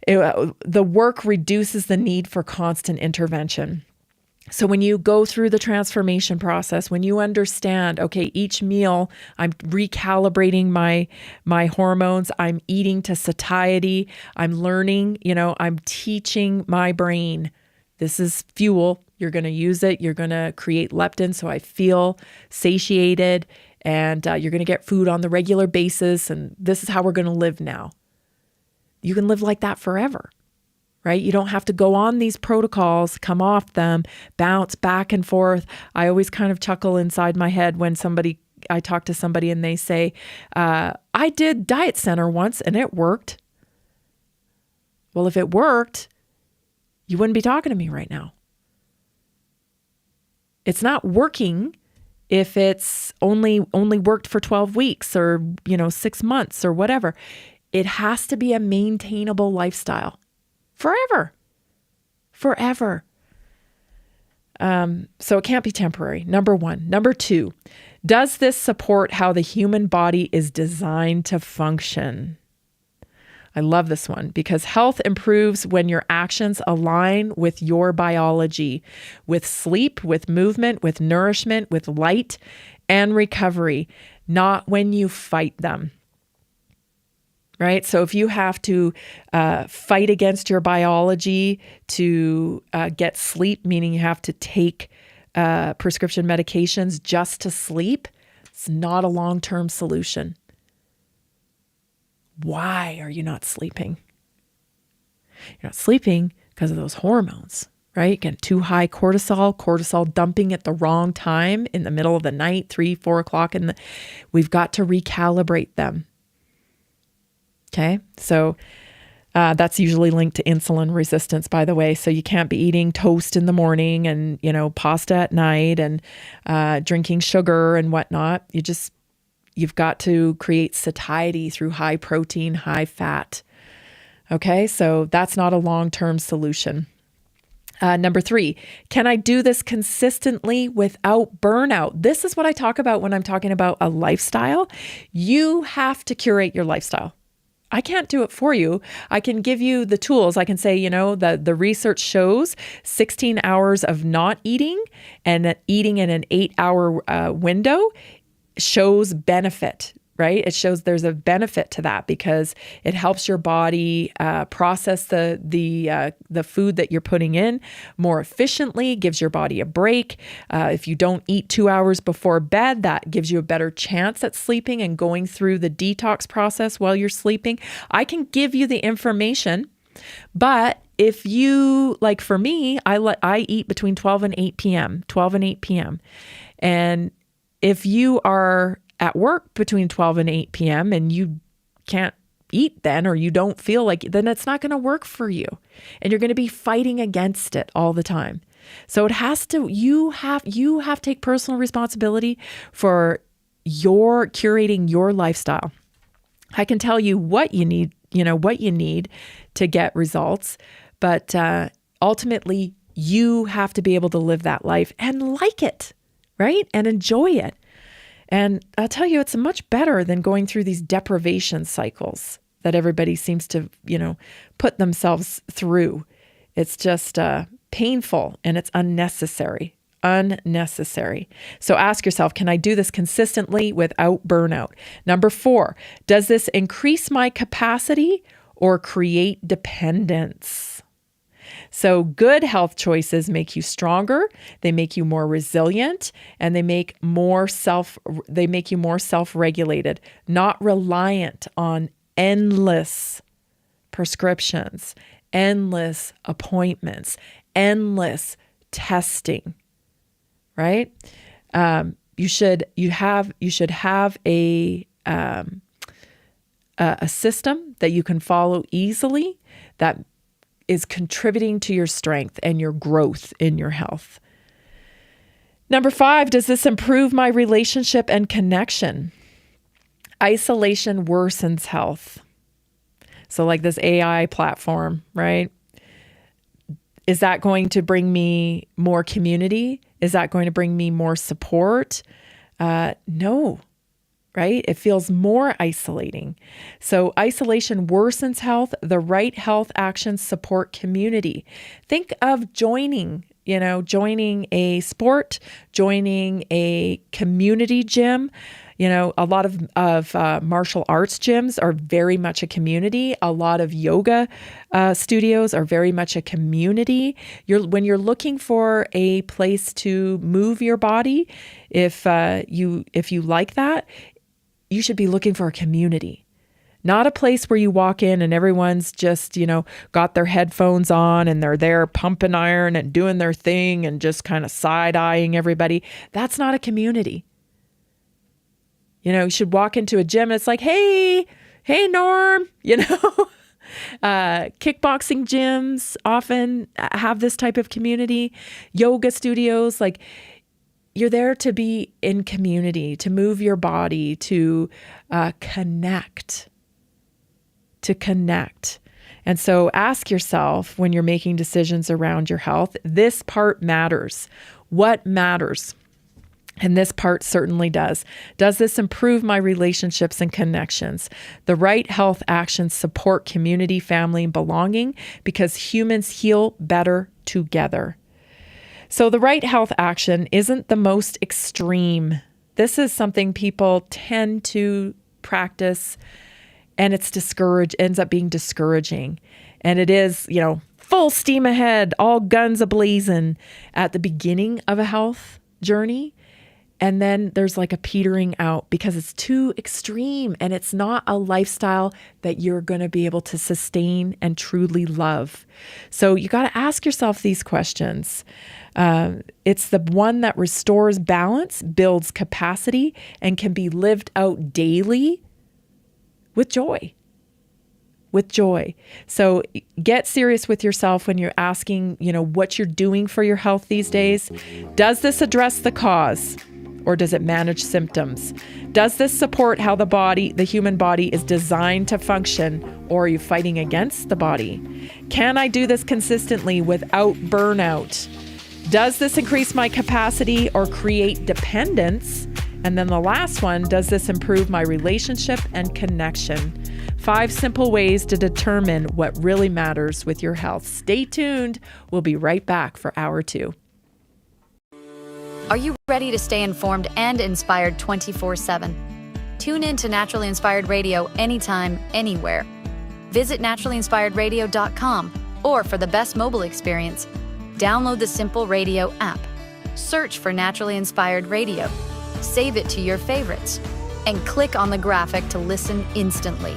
The work reduces the need for constant intervention. So when you go through the transformation process, when you understand, okay, each meal, I'm recalibrating my hormones, I'm eating to satiety, I'm learning, I'm teaching my brain, this is fuel, you're going to use it, you're going to create leptin so I feel satiated, and you're going to get food on the regular basis, and this is how we're going to live now. You can live like that forever. Right? You don't have to go on these protocols, come off them, bounce back and forth. I always kind of chuckle inside my head when I talk to somebody and they say, I did Diet Center once and it worked. Well, if it worked, you wouldn't be talking to me right now. It's not working if it's only worked for 12 weeks or, 6 months or whatever. It has to be a maintainable lifestyle. Forever. So it can't be temporary. Number one. Number two, does this support how the human body is designed to function? I love this one because health improves when your actions align with your biology, with sleep, with movement, with nourishment, with light and recovery, not when you fight them. Right? So if you have to fight against your biology to get sleep, meaning you have to take prescription medications just to sleep, it's not a long-term solution. Why are you not sleeping? You're not sleeping because of those hormones, right? Again, too high cortisol dumping at the wrong time in the middle of the night, 3, 4 o'clock. We've got to recalibrate them. Okay, so that's usually linked to insulin resistance, by the way. So you can't be eating toast in the morning and, pasta at night and drinking sugar and whatnot. You've got to create satiety through high protein, high fat. Okay, so that's not a long-term solution. Number 3, can I do this consistently without burnout? This is what I talk about when I'm talking about a lifestyle. You have to curate your lifestyle. I can't do it for you. I can give you the tools. I can say, the research shows 16 hours of not eating and eating in an 8-hour window shows benefit, right? It shows there's a benefit to that because it helps your body process the food that you're putting in more efficiently, gives your body a break. If you don't eat 2 hours before bed, that gives you a better chance at sleeping and going through the detox process while you're sleeping. I can give you the information, but if you, like for me, I eat between 12 and 8 p.m. And if you are at work between 12 and 8 p.m. and you can't eat then, or you don't feel like, then it's not going to work for you. And you're going to be fighting against it all the time. So you have to take personal responsibility for curating your lifestyle. I can tell you what you need, to get results, but ultimately you have to be able to live that life and like it, right? And enjoy it. And I'll tell you, it's much better than going through these deprivation cycles that everybody seems to, put themselves through. It's just painful and it's unnecessary. So ask yourself, can I do this consistently without burnout? Number 4, does this increase my capacity or create dependence? So good health choices make you stronger, they make you more resilient, and they make you more self-regulated, not reliant on endless prescriptions, endless appointments, endless testing. Right? You should have a system that you can follow easily that is contributing to your strength and your growth in your health. Number 5, does this improve my relationship and connection? Isolation worsens health. So like this AI platform, right? Is that going to bring me more community? Is that going to bring me more support? No, right? It feels more isolating. So isolation worsens health. The right health actions support community. Think of joining a sport, joining a community gym. A lot of martial arts gyms are very much a community. A lot of yoga studios are very much a community. When you're looking for a place to move your body, if you like that, you should be looking for a community. Not a place where you walk in and everyone's just, got their headphones on and they're there pumping iron and doing their thing and just kind of side-eyeing everybody. That's not a community. You should walk into a gym and it's like, hey, Norm, kickboxing gyms often have this type of community. Yoga studios, like you're there to be in community, to move your body, to connect. And so ask yourself when you're making decisions around your health, this part matters. What matters? And this part certainly does. Does this improve my relationships and connections? The right health actions support community, family, and belonging because humans heal better together. So the right health action isn't the most extreme. This is something people tend to practice and ends up being discouraging. And it is, full steam ahead, all guns a-blazing at the beginning of a health journey. And then there's like a petering out because it's too extreme and it's not a lifestyle that you're going to be able to sustain and truly love. So you got to ask yourself these questions. It's the one that restores balance, builds capacity, and can be lived out daily with joy. So get serious with yourself when you're asking, what you're doing for your health these days. Does this address the cause? Or does it manage symptoms? Does this support how the human body is designed to function, or are you fighting against the body? Can I do this consistently without burnout? Does this increase my capacity or create dependence? And then the last one, does this improve my relationship and connection? 5 simple ways to determine what really matters with your health. Stay tuned. We'll be right back for hour 2. Are you ready to stay informed and inspired 24/7? Tune in to Naturally Inspired Radio anytime, anywhere. Visit naturallyinspiredradio.com, or for the best mobile experience, download the Simple Radio app. Search for Naturally Inspired Radio, save it to your favorites, and click on the graphic to listen instantly.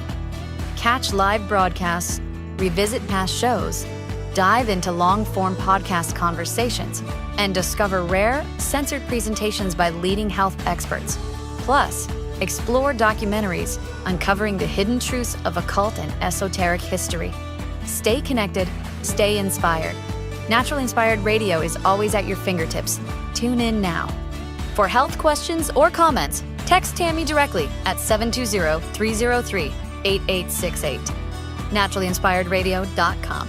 Catch live broadcasts, revisit past shows, dive into long-form podcast conversations, and discover rare, censored presentations by leading health experts. Plus, explore documentaries uncovering the hidden truths of occult and esoteric history. Stay connected, stay inspired. Naturally Inspired Radio is always at your fingertips. Tune in now. For health questions or comments, text Tammy directly at 720-303-8868. NaturallyInspiredRadio.com.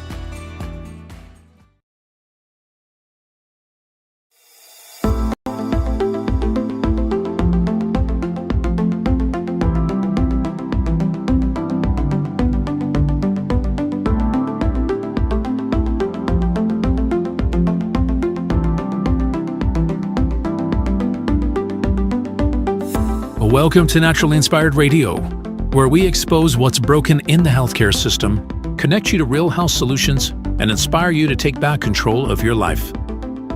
Welcome to Naturally Inspired Radio, where we expose what's broken in the healthcare system, connect you to real health solutions, and inspire you to take back control of your life.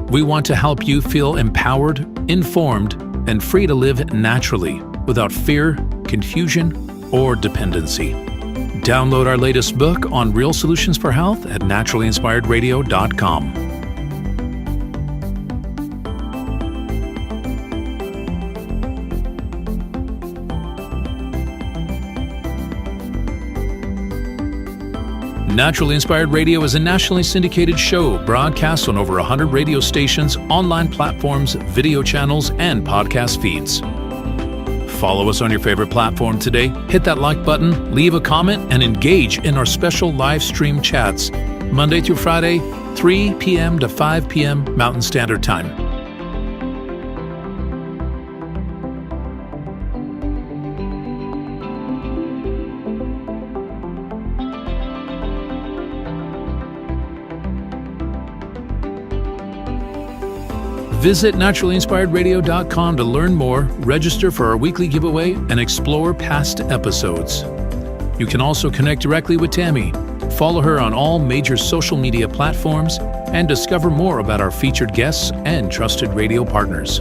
We want to help you feel empowered, informed, and free to live naturally without fear, confusion, or dependency. Download our latest book on real solutions for health at naturallyinspiredradio.com. Naturally Inspired Radio is a nationally syndicated show broadcast on over 100 radio stations, online platforms, video channels, and podcast feeds. Follow us on your favorite platform today, hit that like button, leave a comment, and engage in our special live stream chats, Monday through Friday, 3 p.m. to 5 p.m. Mountain Standard Time. Visit naturallyinspiredradio.com to learn more, register for our weekly giveaway, and explore past episodes. You can also connect directly with Tammy, follow her on all major social media platforms, and discover more about our featured guests and trusted radio partners.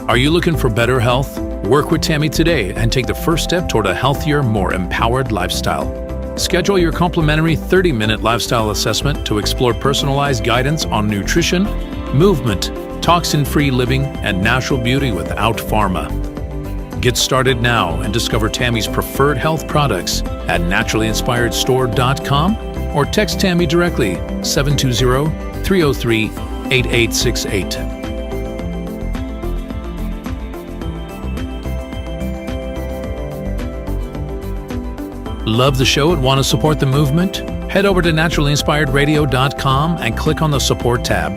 Are you looking for better health? Work with Tammy today and take the first step toward a healthier, more empowered lifestyle. Schedule your complimentary 30-minute lifestyle assessment to explore personalized guidance on nutrition, movement, toxin-free living, and natural beauty without pharma. Get started now and discover Tammy's preferred health products at naturallyinspiredstore.com or text Tammy directly 720-303-8868. Love the show and want to support the movement? Head over to naturallyinspiredradio.com and click on the support tab.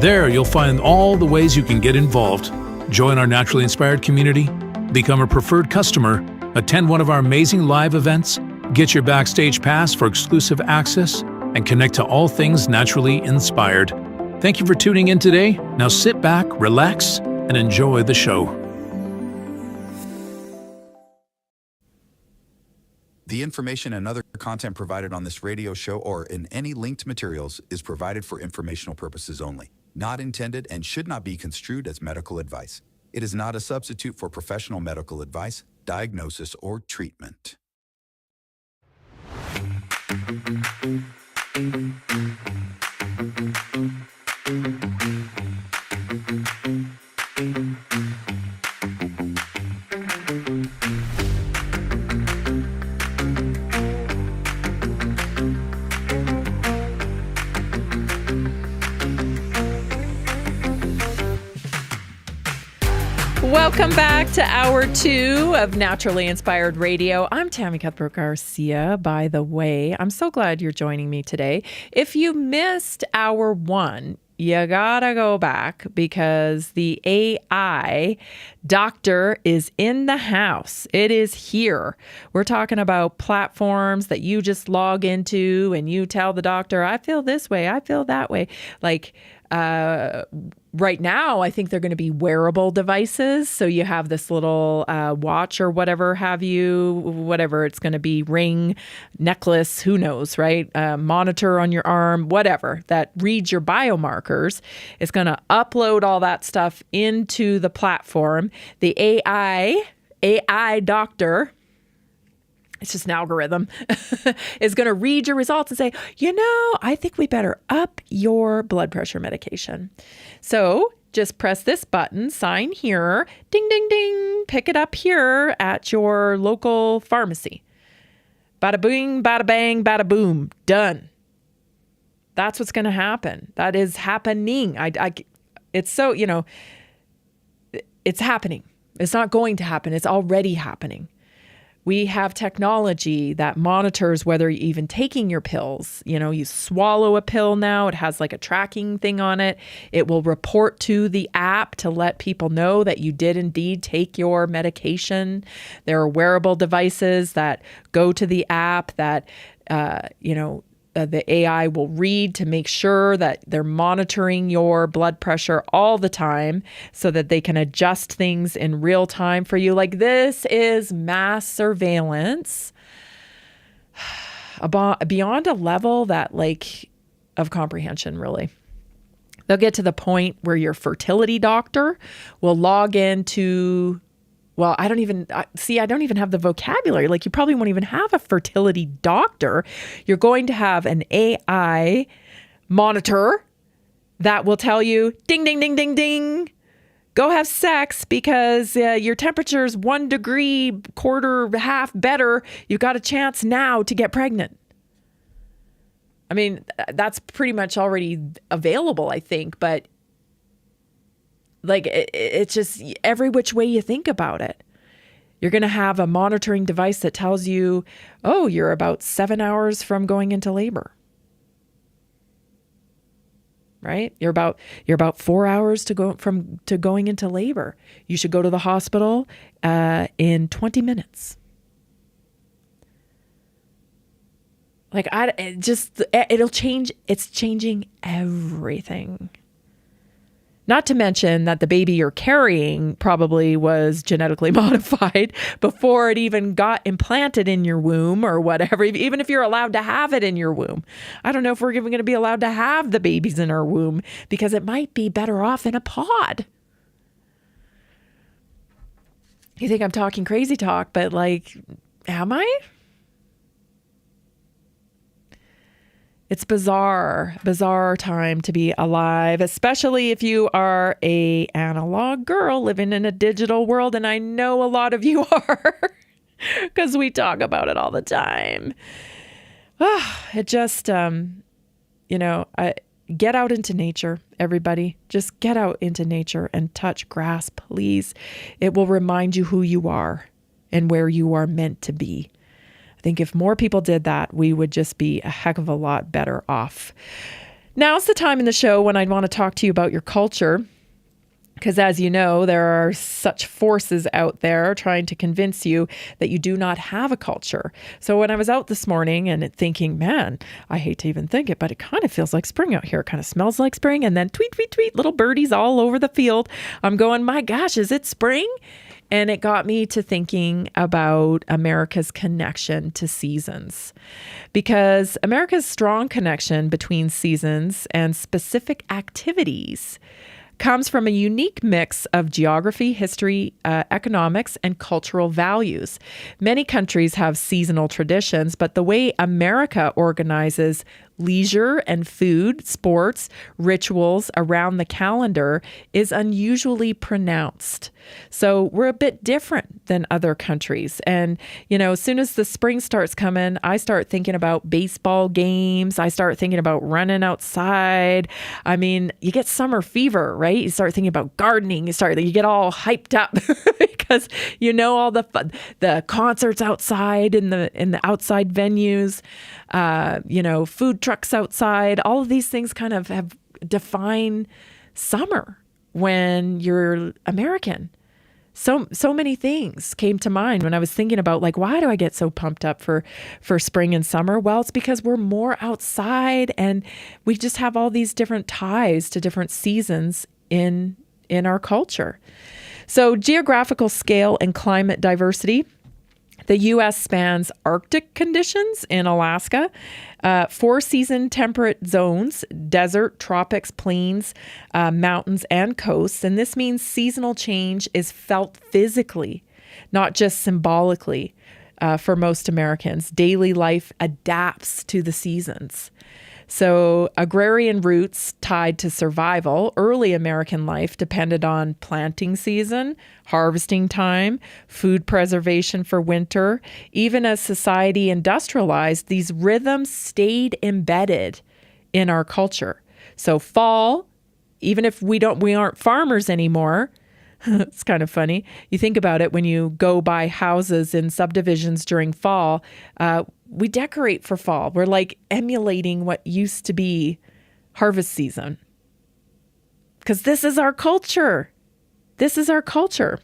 There you'll find all the ways you can get involved. Join our Naturally Inspired community, become a preferred customer, attend one of our amazing live events, get your backstage pass for exclusive access, and connect to all things naturally inspired. Thank you for tuning in today. Now sit back, relax, and enjoy the show. The information and other content provided on this radio show or in any linked materials is provided for informational purposes only, not intended and should not be construed as medical advice. It is not a substitute for professional medical advice, diagnosis, or treatment. Welcome back to Hour 2 of Naturally Inspired Radio. I'm Tammy Cuthbert Garcia, by the way. I'm so glad you're joining me today. If you missed Hour 1, you gotta go back because the AI doctor is in the house. It is here. We're talking about platforms that you just log into and you tell the doctor, I feel this way, I feel that way. Like, right now, I think they're going to be wearable devices. So you have this little watch or whatever have you, whatever it's going to be, ring, necklace, who knows, right? Monitor on your arm, whatever, that reads your biomarkers. It's going to upload all that stuff into the platform. The AI doctor, it's just an algorithm, is going to read your results and say, I think we better up your blood pressure medication. So Just press this button, sign here, ding, ding, ding, pick it up here at your local pharmacy. Bada bing, bada bang, bada boom, done. That's what's going to happen. That is happening. It's so, it's happening. It's not going to happen. It's already happening. We have technology that monitors whether you're even taking your pills. You swallow a pill now. It has like a tracking thing on it. It will report to the app to let people know that you did indeed take your medication. There are wearable devices that go to the app that, the AI will read to make sure that they're monitoring your blood pressure all the time so that they can adjust things in real time for you. Like, this is mass surveillance beyond a level that of comprehension, really. They'll get to the point where your fertility doctor will log into, well, I don't even have the vocabulary. You probably won't even have a fertility doctor. You're going to have an AI monitor that will tell you, ding, ding, ding, ding, ding, go have sex because your temperature's 1 degree, quarter, half better. You've got a chance now to get pregnant. I mean, that's pretty much already available, I think, but it's just every which way you think about it. You're going to have a monitoring device that tells you, oh, you're about 7 hours from going into labor. Right? You're about 4 hours to going into labor. You should go to the hospital in 20 minutes. It'll change. It's changing everything. Not to mention that the baby you're carrying probably was genetically modified before it even got implanted in your womb or whatever, even if you're allowed to have it in your womb. I don't know if we're even going to be allowed to have the babies in our womb because it might be better off in a pod. You think I'm talking crazy talk, but am I? It's bizarre time to be alive, especially if you are a analog girl living in a digital world. And I know a lot of you are because we talk about it all the time. It just, get out into nature, everybody. Just get out into nature and touch grass, please. It will remind you who you are and where you are meant to be. I think if more people did that, we would just be a heck of a lot better off. Now's the time in the show when I'd want to talk to you about your culture. Because as you know, there are such forces out there trying to convince you that you do not have a culture. So when I was out this morning and thinking, man, I hate to even think it, but it kind of feels like spring out here. It kind of smells like spring. And then tweet, tweet, tweet, little birdies all over the field. I'm going, my gosh, is it spring? And it got me to thinking about America's connection to seasons, because America's strong connection between seasons and specific activities comes from a unique mix of geography, history, economics, and cultural values. Many countries have seasonal traditions, but the way America organizes leisure and food, sports, rituals around the calendar is unusually pronounced. So we're a bit different than other countries. And, as soon as the spring starts coming, I start thinking about baseball games. I start thinking about running outside. I mean, you get summer fever, right? You start thinking about gardening. You get all hyped up because all the concerts outside in the outside venues, food trucks outside. All of these things kind of have define summer when you're American. So many things came to mind when I was thinking about why do I get so pumped up for spring and summer? Well, it's because we're more outside and we just have all these different ties to different seasons in our culture. So geographical scale and climate diversity. The U.S. spans Arctic conditions in Alaska, 4-season temperate zones, desert, tropics, plains, mountains, and coasts. And this means seasonal change is felt physically, not just symbolically, for most Americans. Daily life adapts to the seasons. So agrarian roots tied to survival, early American life depended on planting season, harvesting time, food preservation for winter. Even as society industrialized, these rhythms stayed embedded in our culture. So fall, even if we aren't farmers anymore, it's kind of funny. You think about it when you go by houses in subdivisions during fall, we decorate for fall. We're like emulating what used to be harvest season. Because this is our culture. This is our culture.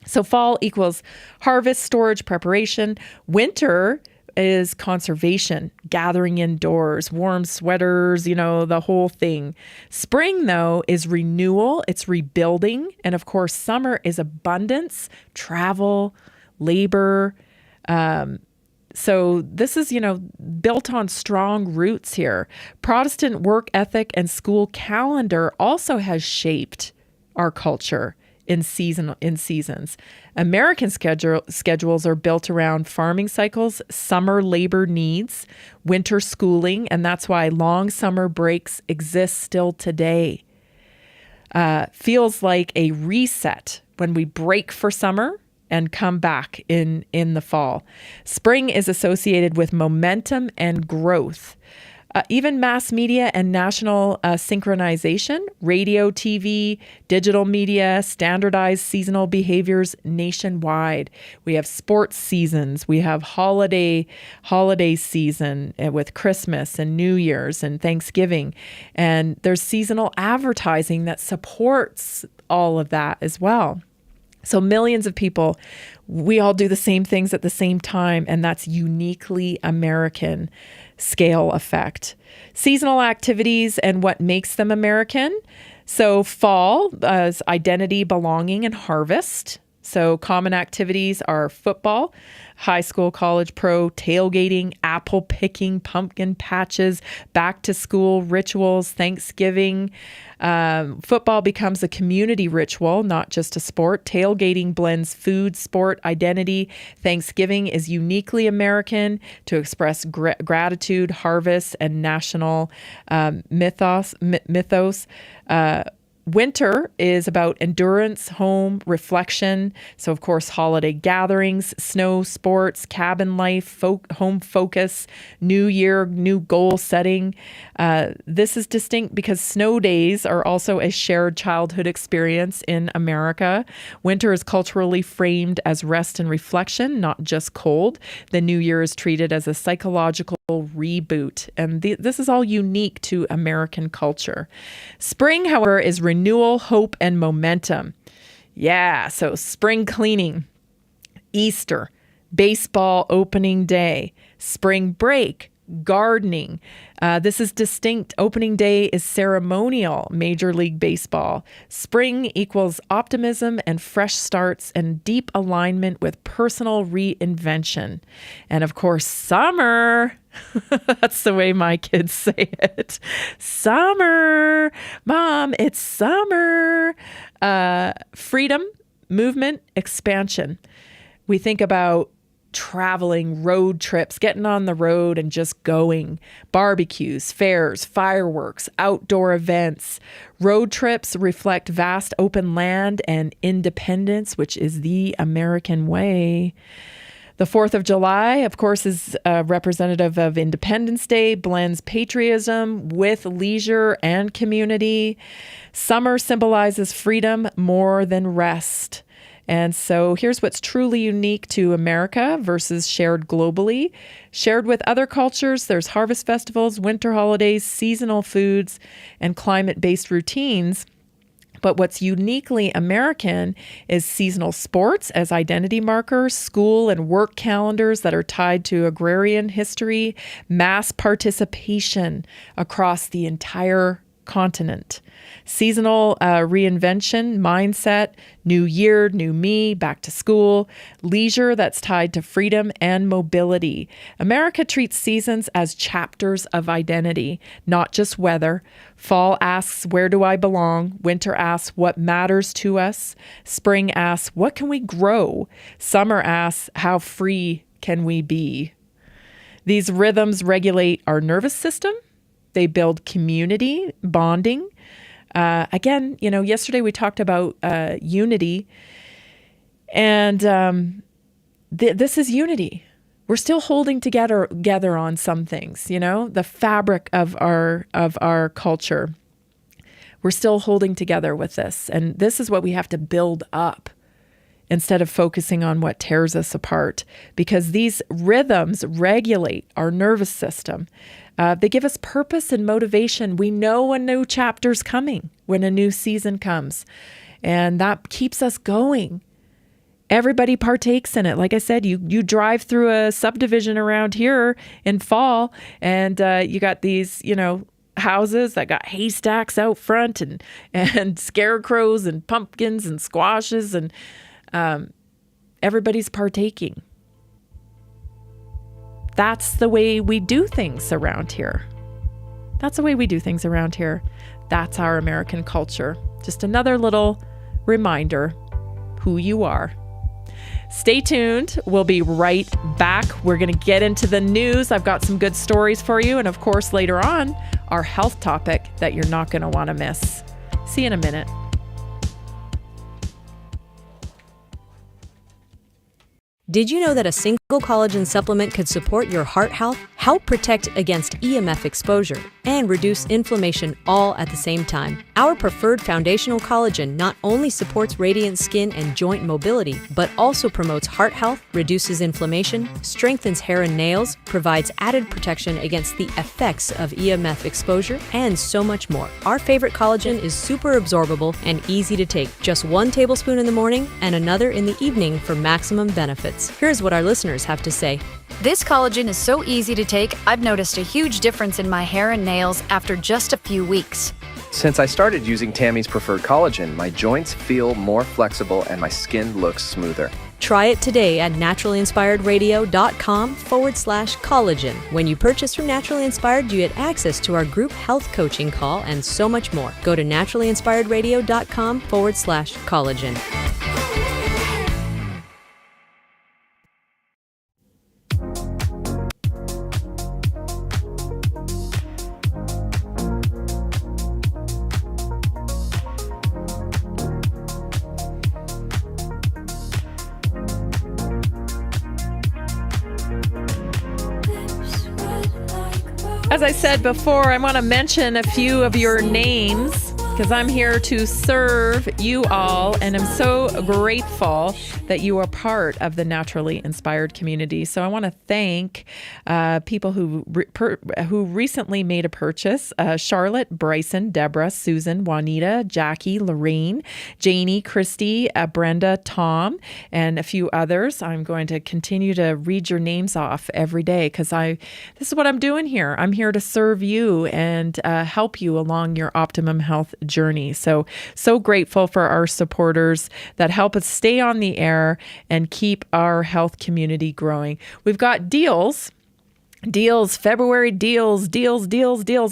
So fall equals harvest, storage, preparation. Winter is conservation, gathering indoors, warm sweaters, the whole thing. Spring, though, is renewal, it's rebuilding. And of course, summer is abundance, travel, labor. So this is, built on strong roots here. Protestant work ethic and school calendar also has shaped our culture in seasons. American schedules are built around farming cycles, summer labor needs, winter schooling, and that's why long summer breaks exist still today. Feels like a reset when we break for summer and come back in the fall. Spring is associated with momentum and growth. Even mass media and national synchronization, radio, TV, digital media, standardized seasonal behaviors nationwide. We have sports seasons. We have holiday season with Christmas and New Year's and Thanksgiving. And there's seasonal advertising that supports all of that as well. So millions of people, we all do the same things at the same time, and that's uniquely American scale effect. Seasonal activities and what makes them American. So fall is identity, belonging, and harvest. So common activities are football, high school, college, pro, tailgating, apple picking, pumpkin patches, back to school rituals, Thanksgiving. Football becomes a community ritual, not just a sport. Tailgating blends food, sport, identity. Thanksgiving is uniquely American to express gratitude, harvest, and national mythos. Winter is about endurance, home, reflection. So, of course, holiday gatherings, snow sports, cabin life, home focus, new year, new goal setting. This is distinct because snow days are also a shared childhood experience in America. Winter is culturally framed as rest and reflection, not just cold. The new year is treated as a psychological reboot. And this is all unique to American culture. Spring, however, is renewal, hope, and momentum. Yeah, so spring cleaning, Easter, baseball opening day, spring break, gardening. This is distinct. Opening day is ceremonial, Major League Baseball. Spring equals optimism and fresh starts and deep alignment with personal reinvention. And of course, summer. That's the way my kids say it. Summer. Mom, it's summer. Freedom, movement, expansion. We think about traveling, road trips, getting on the road and just going, barbecues, fairs, fireworks, outdoor events. Road trips reflect vast open land and independence, which is the American way. The 4th of July, of course, is representative of Independence Day, blends patriotism with leisure and community. Summer symbolizes freedom more than rest. And so here's what's truly unique to America versus shared globally. Shared with other cultures, there's harvest festivals, winter holidays, seasonal foods, and climate-based routines. But what's uniquely American is seasonal sports as identity markers, school and work calendars that are tied to agrarian history, mass participation across the entire continent. Seasonal reinvention, mindset, new year, new me, back to school, leisure that's tied to freedom and mobility. America treats seasons as chapters of identity, not just weather. Fall asks, where do I belong? Winter asks, what matters to us? Spring asks, what can we grow? Summer asks, how free can we be? These rhythms regulate our nervous system, They build community bonding. Again, yesterday we talked about unity, and this is unity. We're still holding together on some things, the fabric of our culture. We're still holding together with this. And this is what we have to build up instead of focusing on what tears us apart, because these rhythms regulate our nervous system. They give us purpose and motivation. We know when a new chapter's coming, when a new season comes, and that keeps us going. Everybody partakes in it. Like I said, you drive through a subdivision around here in fall, and you got these, houses that got haystacks out front and scarecrows and pumpkins and squashes, and everybody's partaking. That's the way we do things around here. That's the way we do things around here. That's our American culture. Just another little reminder who you are. Stay tuned. We'll be right back. We're going to get into the news. I've got some good stories for you. And of course, later on, our health topic that you're not going to want to miss. See you in a minute. Did you know that a single collagen supplement could support your heart health, help protect against EMF exposure, and reduce inflammation all at the same time? Our preferred foundational collagen not only supports radiant skin and joint mobility, but also promotes heart health, reduces inflammation, strengthens hair and nails, provides added protection against the effects of EMF exposure, and so much more. Our favorite collagen is super absorbable and easy to take. Just 1 tablespoon in the morning and another in the evening for maximum benefits. Here's what our listeners have to say. This collagen is so easy to take, I've noticed a huge difference in my hair and nails after just a few weeks. Since I started using Tammy's preferred collagen, my joints feel more flexible and my skin looks smoother. Try it today at naturalinspiredradio.com/collagen. When you purchase from Naturally Inspired, you get access to our group health coaching call and so much more. Go to naturalinspiredradio.com/collagen. As I said before, I want to mention a few of your names because I'm here to serve you all, and I'm so grateful that you are part of the Naturally Inspired community. So I want to thank people who recently made a purchase: Charlotte, Bryson, Deborah, Susan, Juanita, Jackie, Lorraine, Janie, Christy, Brenda, Tom, and a few others. I'm going to continue to read your names off every day because this is what I'm doing here. I'm here to serve you and help you along your optimum health journey. So grateful for our supporters that help us stay on the air and keep our health community growing. We've got deals, February deals.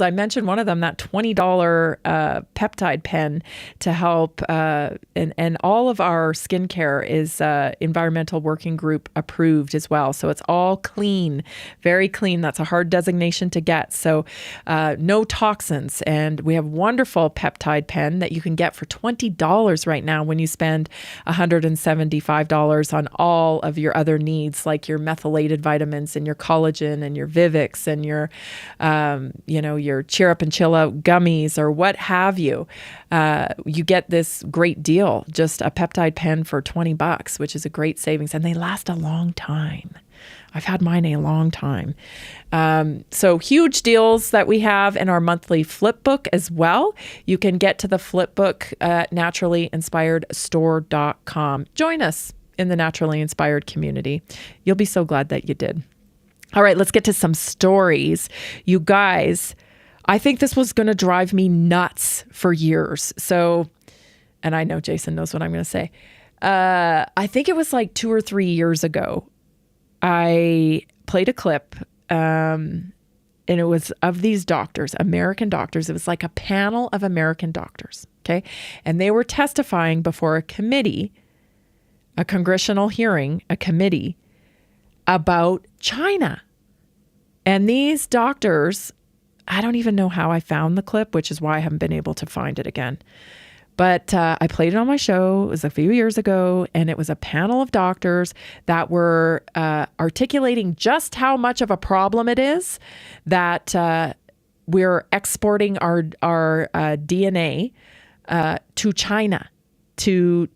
I mentioned one of them, that $20 peptide pen to help. And all of our skincare is environmental working group approved as well. So it's all clean, very clean. That's a hard designation to get. So no toxins. And we have wonderful peptide pen that you can get for $20 right now when you spend $175 on all of your other needs, like your methylated vitamins and your collagen and your Vivix and your Cheer Up and Chill Out gummies or what have you. You get this great deal, just a peptide pen for $20, which is a great savings, and they last a long time. I've had mine a long time. So huge deals that we have in our monthly flip book as well. You can get to the flip book at naturallyinspiredstore.com. Join us in the Naturally Inspired community. You'll be so glad that you did. All right, let's get to some stories. You guys, I think this was going to drive me nuts for years. So, and I know Jason knows what I'm going to say. I think it was like 2 or 3 years ago, I played a clip, and it was of these doctors, American doctors. It was like a panel of American doctors, okay? And they were testifying before a committee, a congressional hearing, a committee, about China. And these doctors I don't even know how I found the clip, which is why I haven't been able to find it again. But I played it on my show. It was a few years ago, and it was a panel of doctors that were articulating just how much of a problem it is that we're exporting our DNA to China to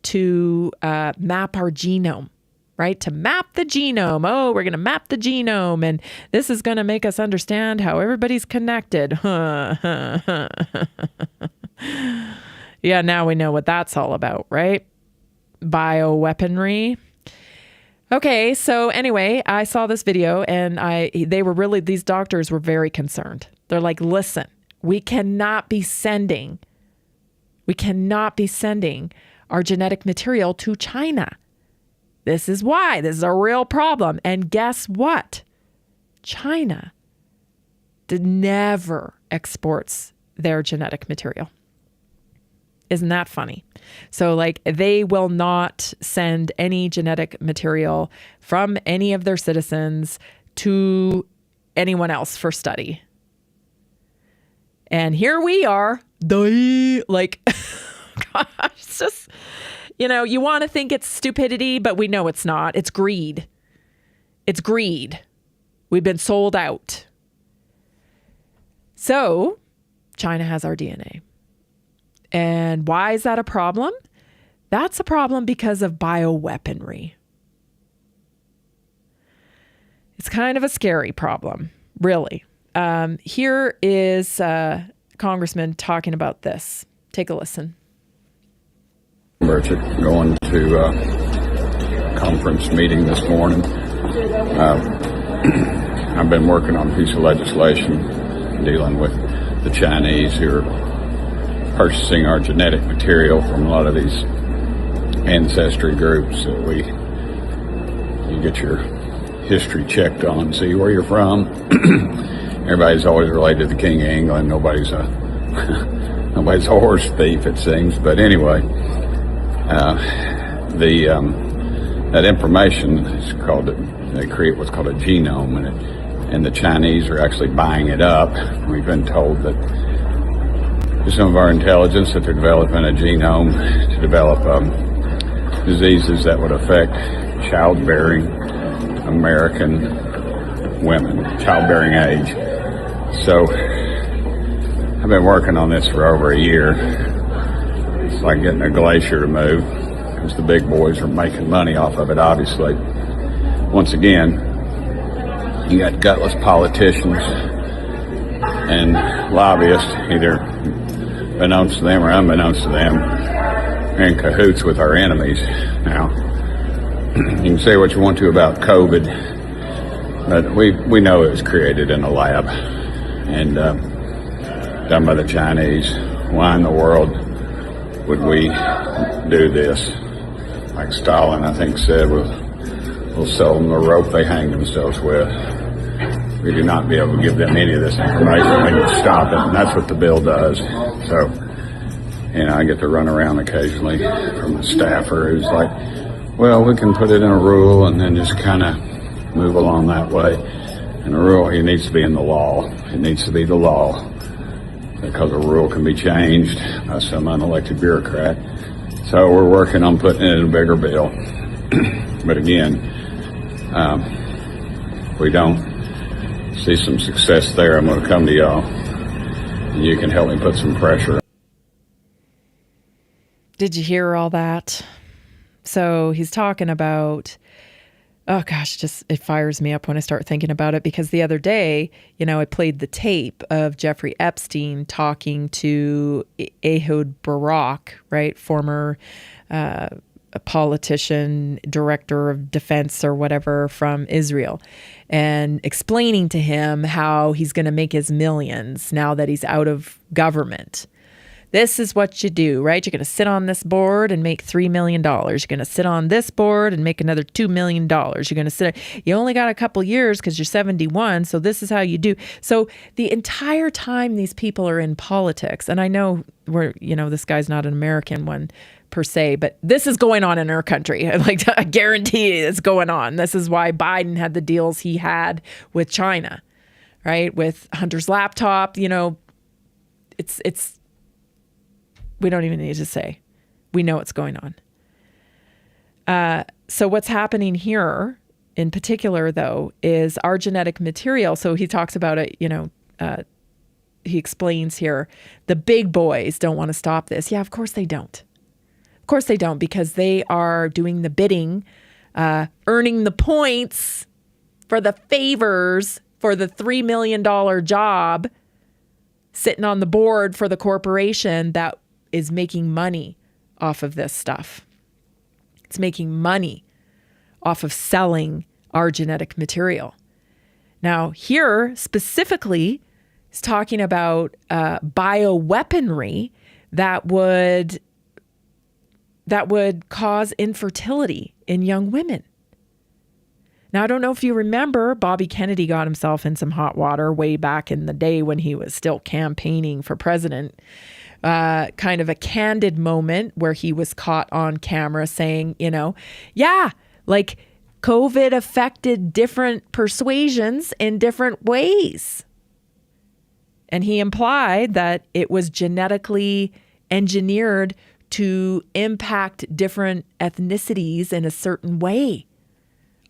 map our genome. Right? To map the genome. Oh, we're going to map the genome. And this is going to make us understand how everybody's connected. Yeah, now we know what that's all about, right? Bioweaponry. Okay, so anyway, I saw this video and these doctors were very concerned. They're like, listen, we cannot be sending our genetic material to China. This is why. This is a real problem. And guess what? China never exports their genetic material. Isn't that funny? So like they will not send any genetic material from any of their citizens to anyone else for study. And here we are, like, gosh, it's just... you want to think it's stupidity, but we know it's not. It's greed. It's greed. We've been sold out. So China has our DNA. And why is that a problem? That's a problem because of bioweaponry. It's kind of a scary problem, really. Here is a congressman talking about this. Take a listen. Going to a conference meeting this morning. I've been working on a piece of legislation dealing with the Chinese who are purchasing our genetic material from a lot of these ancestry groups that you get your history checked on, see where you're from. Everybody's always related to the King of England. Nobody's a horse thief, it seems. But anyway, that information is they create what's called a genome, and the Chinese are actually buying it up. We've been told that some of our intelligence that they're developing a genome to develop diseases that would affect childbearing American women, childbearing age. So I've been working on this for over a year. It's like getting a glacier to move because the big boys are making money off of it, obviously. Once again, you got gutless politicians and lobbyists, either beknownst to them or unbeknownst to them, in cahoots with our enemies. Now, you can say what you want to about COVID, but we know it was created in a lab and done by the Chinese. Why in the world would we do this? Like Stalin, I think, said, we'll sell them the rope they hang themselves with. We do not be able to give them any of this information. We can stop it, and that's what the bill does. So, I get to run around occasionally from a staffer who's like, well, we can put it in a rule and then just kind of move along that way. And the rule, it needs to be in the law. It needs to be the law, because a rule can be changed by some unelected bureaucrat. So we're working on putting it in a bigger bill. But again, if we don't see some success there, I'm going to come to y'all, and you can help me put some pressure. Did you hear all that? So he's talking about, oh gosh, it fires me up when I start thinking about it, because the other day, I played the tape of Jeffrey Epstein talking to Ehud Barak, right? Former a politician, director of defense or whatever from Israel, and explaining to him how he's going to make his millions now that he's out of government. This is what you do, right? You're going to sit on this board and make $3 million. You're going to sit on this board and make another $2 million. You're going to sit, you only got a couple years because you're 71. So this is how you do. So the entire time these people are in politics, and I know this guy's not an American one per se, but this is going on in our country. I guarantee it's going on. This is why Biden had the deals he had with China. right? With Hunter's laptop, it's we don't even need to say. We know what's going on. So what's happening here in particular, though, is our genetic material. So he talks about it, he explains here, the big boys don't want to stop this. Yeah, of course they don't. Of course they don't, because they are doing the bidding, earning the points for the favors for the $3 million job, sitting on the board for the corporation that is making money off of this stuff. It's making money off of selling our genetic material. Now, here specifically is talking about bioweaponry that would cause infertility in young women. Now, I don't know if you remember, Bobby Kennedy got himself in some hot water way back in the day when he was still campaigning for president. Kind of a candid moment where he was caught on camera saying, like COVID affected different persuasions in different ways. And he implied that it was genetically engineered to impact different ethnicities in a certain way.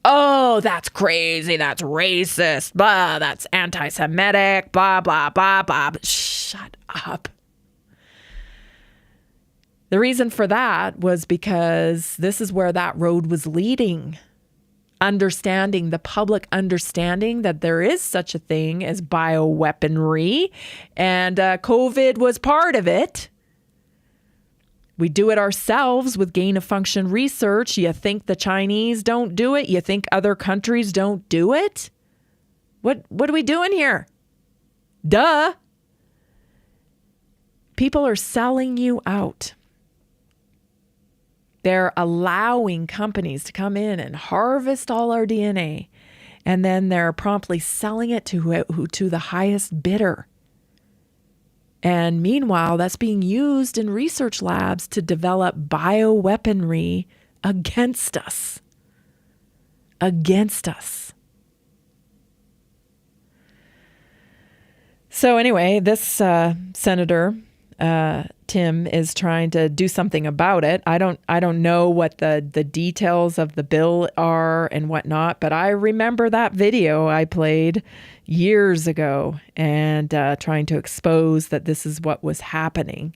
Oh, that's crazy. That's racist. Blah, that's anti-Semitic. Blah, blah, blah, blah. Shut up. The reason for that was because this is where that road was leading. Understanding, the public understanding that there is such a thing as bioweaponry, and COVID was part of it. We do it ourselves with gain-of-function research. You think the Chinese don't do it? You think other countries don't do it? What are we doing here? Duh. People are selling you out. They're allowing companies to come in and harvest all our DNA, and then they're promptly selling it to the highest bidder. And meanwhile, that's being used in research labs to develop bioweaponry against us. Against us. So anyway, this Senator Tim is trying to do something about it. I don't know what the details of the bill are and whatnot, but I remember that video I played years ago and trying to expose that this is what was happening.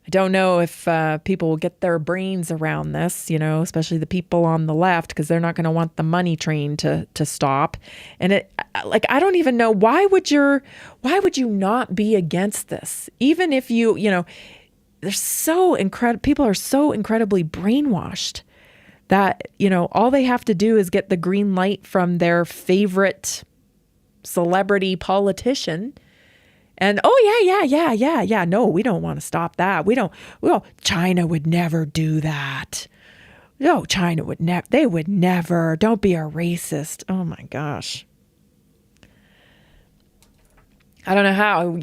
I don't know if people will get their brains around this, especially the people on the left, because they're not going to want the money train to stop. And I don't even know, why would you not be against this? Even if they're so incredible, people are so incredibly brainwashed that, all they have to do is get the green light from their favorite celebrity politician. And, yeah. No, we don't want to stop that. China would never do that. No, China would never, they would never. Don't be a racist. Oh my gosh. I don't know how,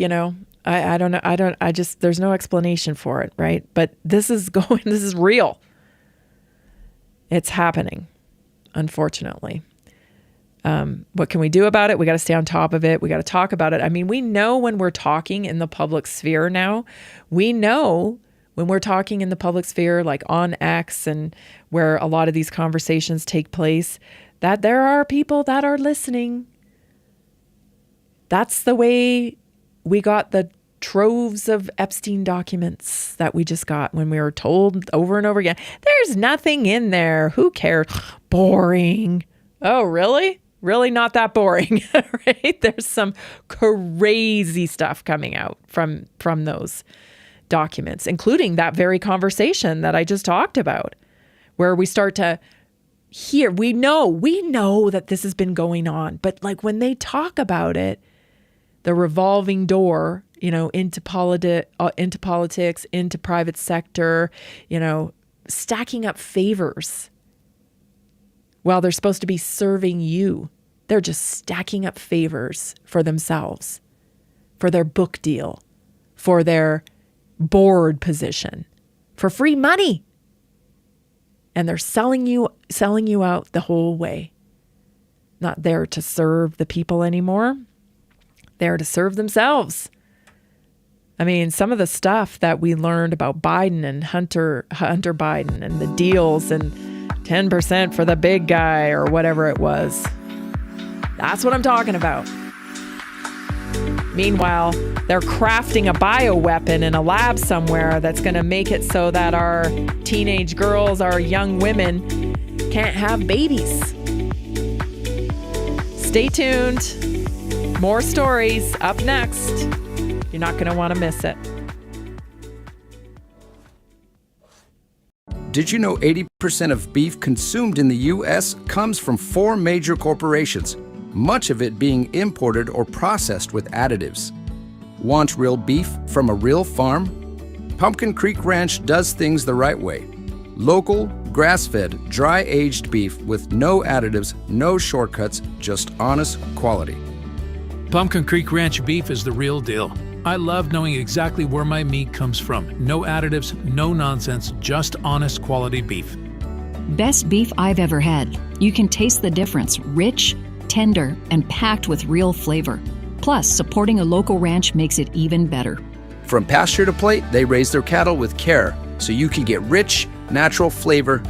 I don't know. There's no explanation for it, right? But this is real. It's happening, unfortunately. What can we do about it? We got to stay on top of it. We got to talk about it. I mean, we know when we're talking in the public sphere now, we know when we're talking in the public sphere, like on X and where a lot of these conversations take place, that there are people that are listening. That's the way we got the troves of Epstein documents that we just got when we were told over and over again, there's nothing in there. Who cares? Boring. Oh, really? Really not that boring, right? There's some crazy stuff coming out from those documents, including that very conversation that I just talked about, where we start to hear, we know that this has been going on, but like when they talk about it, the revolving door, into politics, into private sector, stacking up favors. While they're supposed to be serving you, they're just stacking up favors for themselves, for their book deal, for their board position, for free money. And they're selling you out the whole way. not there to serve the people anymore. There to serve themselves. I mean, some of the stuff that we learned about Biden and Hunter Biden and the deals and 10% for the big guy or whatever it was. That's what I'm talking about. Meanwhile, they're crafting a bioweapon in a lab somewhere that's going to make it so that our teenage girls, our young women can't have babies. Stay tuned. More stories up next. You're not going to want to miss it. Did you know 80% of beef consumed in the U.S. comes from 4 major corporations, much of it being imported or processed with additives? Want real beef from a real farm? Pumpkin Creek Ranch does things the right way. Local, grass-fed, dry-aged beef with no additives, no shortcuts, just honest quality. Pumpkin Creek Ranch beef is the real deal. I love knowing exactly where my meat comes from. No additives, no nonsense, just honest quality beef. Best beef I've ever had. You can taste the difference. Rich, tender, and packed with real flavor. Plus, supporting a local ranch makes it even better. From pasture to plate, they raise their cattle with care, so you can get rich, natural flavor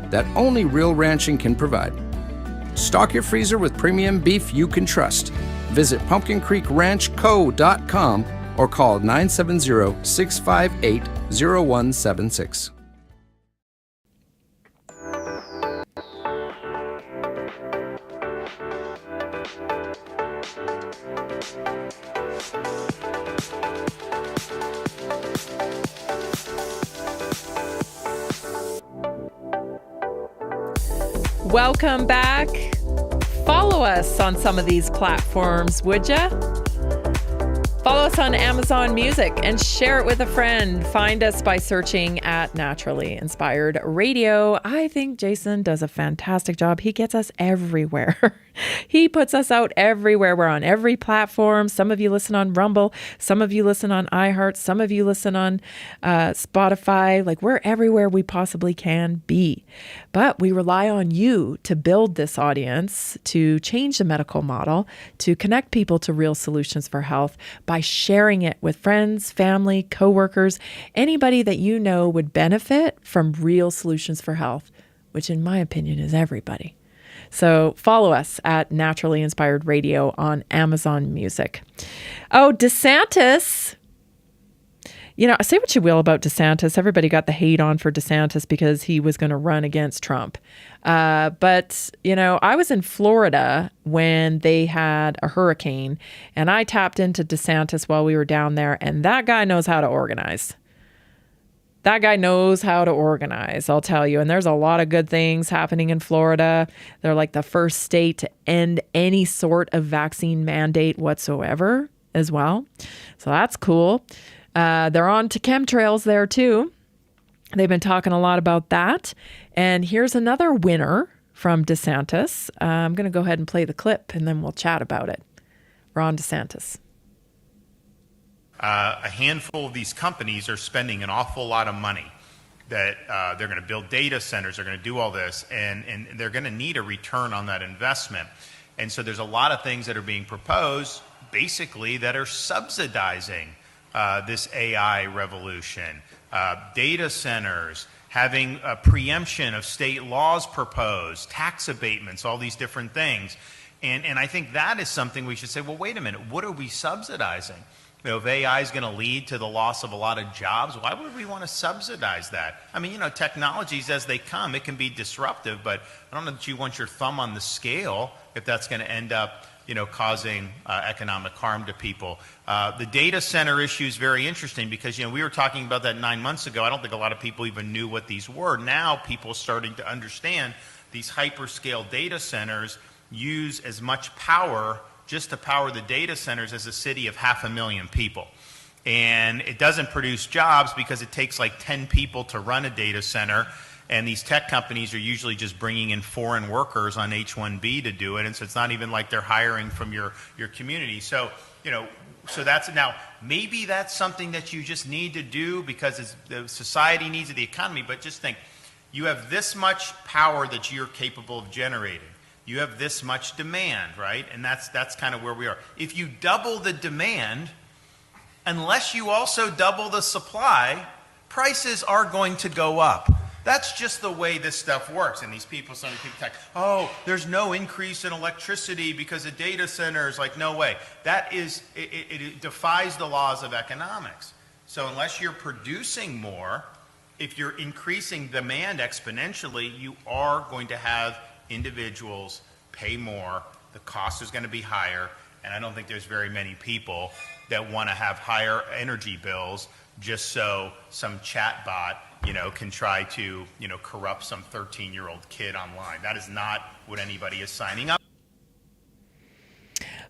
that only real ranching can provide. Stock your freezer with premium beef you can trust. Visit pumpkincreekranchco.com or call 970-658-0176. Welcome back. Follow us on some of these platforms, would ya? Follow us on Amazon Music and share it with a friend. Find us by searching at Naturally Inspired Radio. I think Jason does a fantastic job. He gets us everywhere. He puts us out everywhere. We're on every platform. Some of you listen on Rumble. Some of you listen on iHeart. Some of you listen on Spotify. Like, we're everywhere we possibly can be. But we rely on you to build this audience, to change the medical model, to connect people to real solutions for health by sharing it with friends, family, coworkers, anybody that you know would benefit from real solutions for health, which in my opinion is everybody. So follow us at Naturally Inspired Radio on Amazon Music. Oh, DeSantis. You know, say what you will about DeSantis. Everybody got the hate on for DeSantis because he was going to run against Trump. But, you know, I was in Florida when they had a hurricane, and I tapped into DeSantis while we were down there, and that guy knows how to organize. That guy knows how to organize, I'll tell you. And there's a lot of good things happening in Florida. They're like the first state to end any sort of vaccine mandate whatsoever as well. So that's cool. They're on to chemtrails there too. They've been talking a lot about that. And here's another winner from DeSantis. I'm going to go ahead and play the clip and then we'll chat about it. Ron DeSantis. A handful of these companies are spending an awful lot of money that they're going to build data centers, they're going to do all this, and they're going to need a return on that investment. And so there's a lot of things that are being proposed, basically, that are subsidizing this AI revolution. Data centers, having a preemption of state laws proposed, tax abatements, all these different things. And I think that is something we should say, well, wait a minute, what are we subsidizing? You know, if AI is going to lead to the loss of a lot of jobs, why would we want to subsidize that? I mean, you know, technologies as they come, it can be disruptive, but I don't know that you want your thumb on the scale if that's going to end up, you know, causing economic harm to people. The data center issue is very interesting because, you know, we were talking about that 9 months ago. I don't think a lot of people even knew what these were. Now people are starting to understand these hyperscale data centers use as much power just to power the data centers as a city of 500,000 people. And it doesn't produce jobs because it takes like 10 people to run a data center. And these tech companies are usually just bringing in foreign workers on H-1B to do it. And so it's not even like they're hiring from your community. So, you know, so that's now, maybe that's something that you just need to do because the society needs it, the economy. But just think, you have this much power that you're capable of generating. you have this much demand, right? And that's kind of where we are. If you double the demand, unless you also double the supply, prices are going to go up. That's just the way this stuff works. And some people talk, oh, there's no increase in electricity because of data centers. Like, no way. That is, it defies the laws of economics. So unless you're producing more, if you're increasing demand exponentially, you are going to have individuals pay more. The cost is going to be higher. And I don't think there's very many people that want to have higher energy bills just so some chat bot can try to, corrupt some 13-year-old kid online. That is not what anybody is signing up.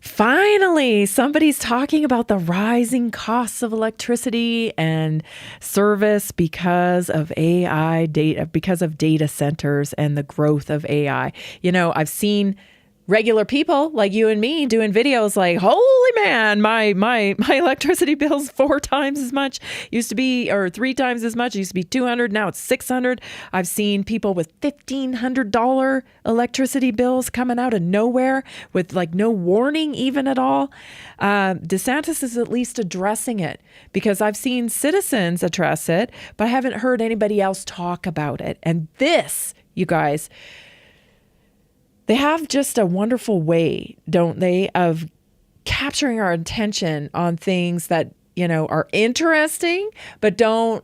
Finally, somebody's talking about the rising costs of electricity and service because of AI data, because of data centers and the growth of AI. I've seen regular people like you and me doing videos like, holy man, my electricity bill's 4 times as much, used to be, or 3 times as much, it used to be $200, now it's $600. I've seen people with $1,500 electricity bills coming out of nowhere with like no warning even at all. DeSantis is at least addressing it, because I've seen citizens address it, but I haven't heard anybody else talk about it. And this, you guys, they have just a wonderful way, don't they, of capturing our attention on things that, are interesting, but don't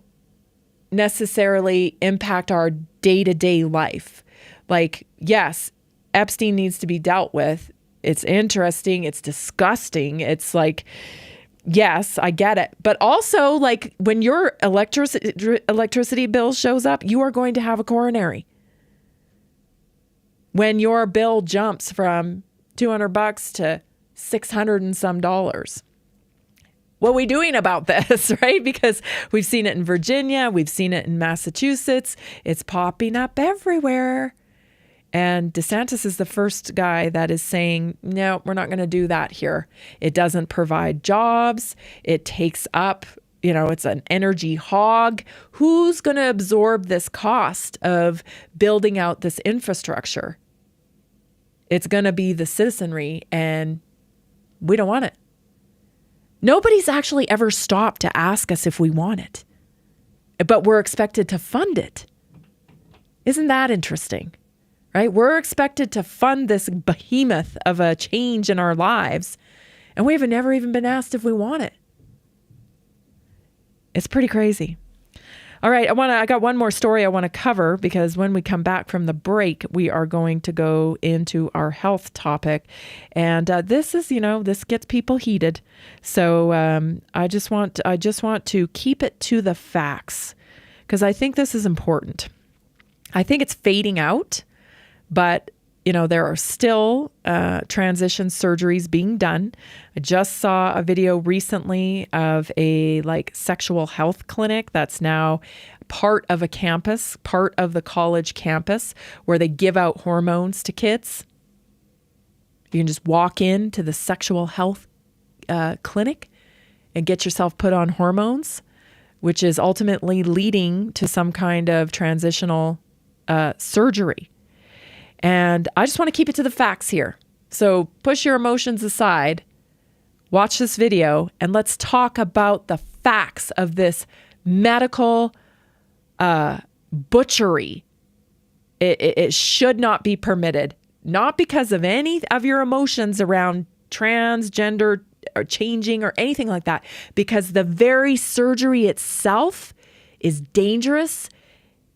necessarily impact our day-to-day life. Like, yes, Epstein needs to be dealt with. It's interesting. It's disgusting. It's like, yes, I get it. But also, like, when your electricity bill shows up, you are going to have a coronary. When your bill jumps from $200 to $600 and some dollars. What are we doing about this, right? Because we've seen it in Virginia, we've seen it in Massachusetts. It's popping up everywhere. And DeSantis is the first guy that is saying, no, we're not going to do that here. It doesn't provide jobs. It takes up, it's an energy hog. Who's going to absorb this cost of building out this infrastructure? It's going to be the citizenry, and we don't want it. Nobody's actually ever stopped to ask us if we want it, but we're expected to fund it. Isn't that interesting, right? We're expected to fund this behemoth of a change in our lives, and we have never even been asked if we want it. It's pretty crazy. All right, I got one more story I want to cover, because when we come back from the break, we are going to go into our health topic. And this is, this gets people heated. So I just want to keep it to the facts, because I think this is important. I think it's fading out, but there are still transition surgeries being done. I just saw a video recently of a sexual health clinic that's now part of a campus, part of the college campus, where they give out hormones to kids. You can just walk into the sexual health clinic and get yourself put on hormones, which is ultimately leading to some kind of transitional surgery. And I just want to keep it to the facts here. So push your emotions aside, watch this video, and let's talk about the facts of this medical butchery. It should not be permitted, not because of any of your emotions around transgender or changing or anything like that, because the very surgery itself is dangerous.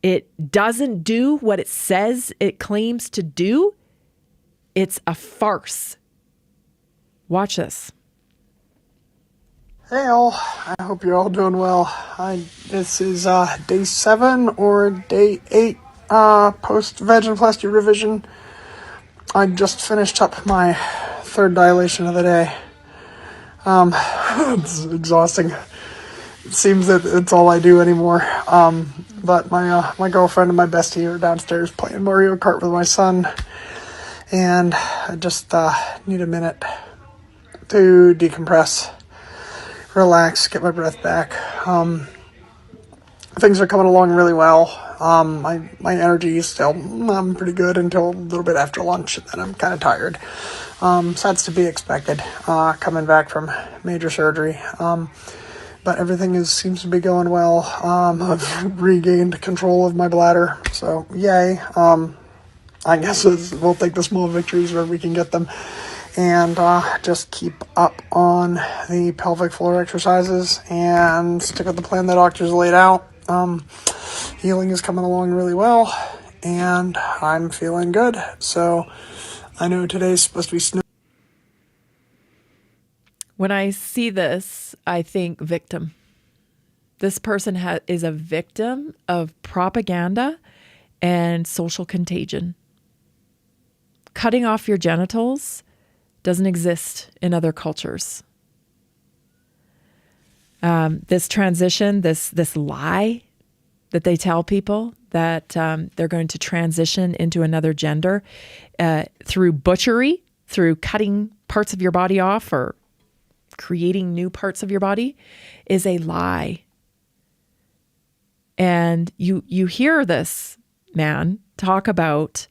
It doesn't do what it says it claims to do. It's a farce. Watch this. Hey all, I hope you're all doing well. This is day 7 or day 8 post-vaginoplasty revision. I just finished up my 3rd dilation of the day. It's exhausting. It seems that it's all I do anymore. But my girlfriend and my bestie are downstairs playing Mario Kart with my son, and I just need a minute to decompress, relax, get my breath back. Things are coming along really well. My energy is still pretty good until a little bit after lunch, and then I'm kind of tired. So that's to be expected, coming back from major surgery. But everything seems to be going well. I've regained control of my bladder, so yay. I guess we'll take the small victories where we can get them, and just keep up on the pelvic floor exercises and stick with the plan the doctors laid out. Healing is coming along really well, and I'm feeling good. So I know today's supposed to be snow. When I see this, I think victim. This person is a victim of propaganda and social contagion. Cutting off your genitals doesn't exist in other cultures. This transition, this lie that they tell people that they're going to transition into another gender through butchery, through cutting parts of your body off or creating new parts of your body, is a lie. And you hear this man talk about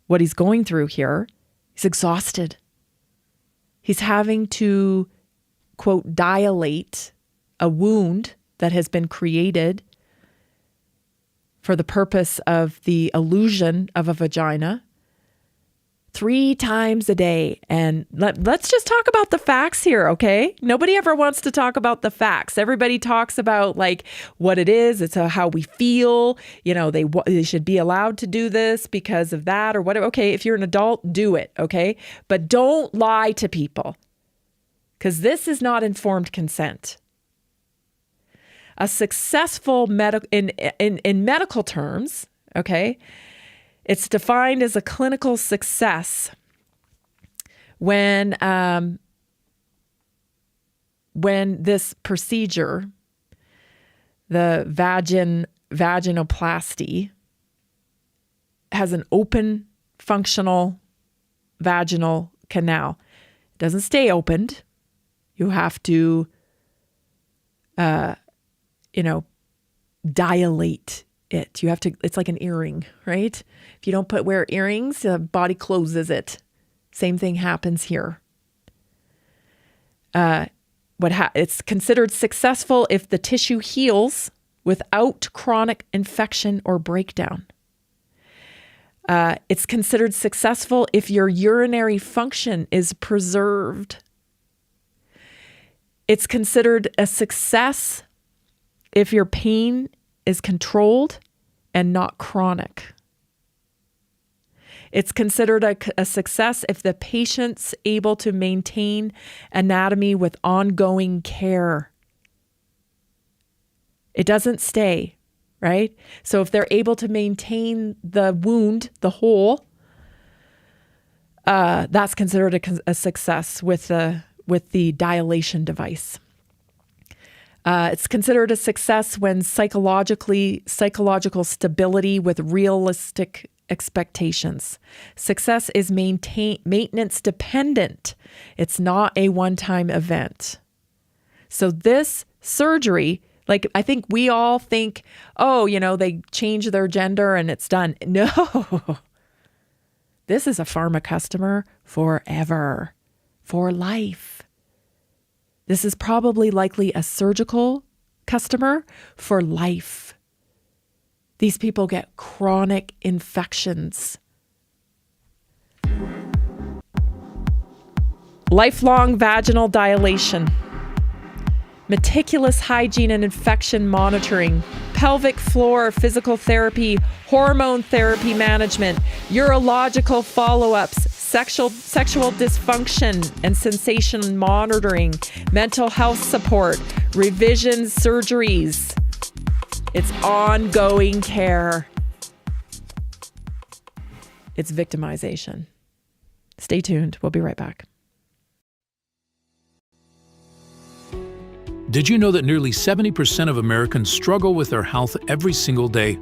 what he's going through here. He's exhausted. He's having to, quote, dilate a wound that has been created for the purpose of the illusion of a vagina 3 times a day. And let's just talk about the facts here, okay? Nobody ever wants to talk about the facts. Everybody talks about like what it is. It's how we feel. You know, they should be allowed to do this because of that or whatever. Okay, if you're an adult, do it, okay? But don't lie to people, because this is not informed consent. A successful in medical terms, okay, it's defined as a clinical success when this procedure, the vaginoplasty, has an open, functional vaginal canal. It doesn't stay opened. You have to, dilate it. You have to, it's like an earring, right? If you don't wear earrings, the body closes it. Same thing happens here. It's considered successful if the tissue heals without chronic infection or breakdown. It's considered successful if your urinary function is preserved. It's considered a success if your pain is controlled and not chronic. It's considered a success if the patient's able to maintain anatomy with ongoing care. It doesn't stay, right? So if they're able to maintain the wound, the hole, that's considered a success with the dilation device. It's considered a success when psychological stability with realistic expectations. Success is maintenance dependent. It's not a one-time event. So this surgery, like I think we all think, oh, they change their gender and it's done. No. This is a pharma customer forever, for life. This is probably likely a surgical customer for life. These people get chronic infections. Lifelong vaginal dilation, meticulous hygiene and infection monitoring, pelvic floor physical therapy, hormone therapy management, urological follow-ups, sexual dysfunction and sensation monitoring, mental health support, revision surgeries. It's ongoing care. It's victimization. Stay tuned. We'll be right back. Did you know that nearly 70% of Americans struggle with their health every single day?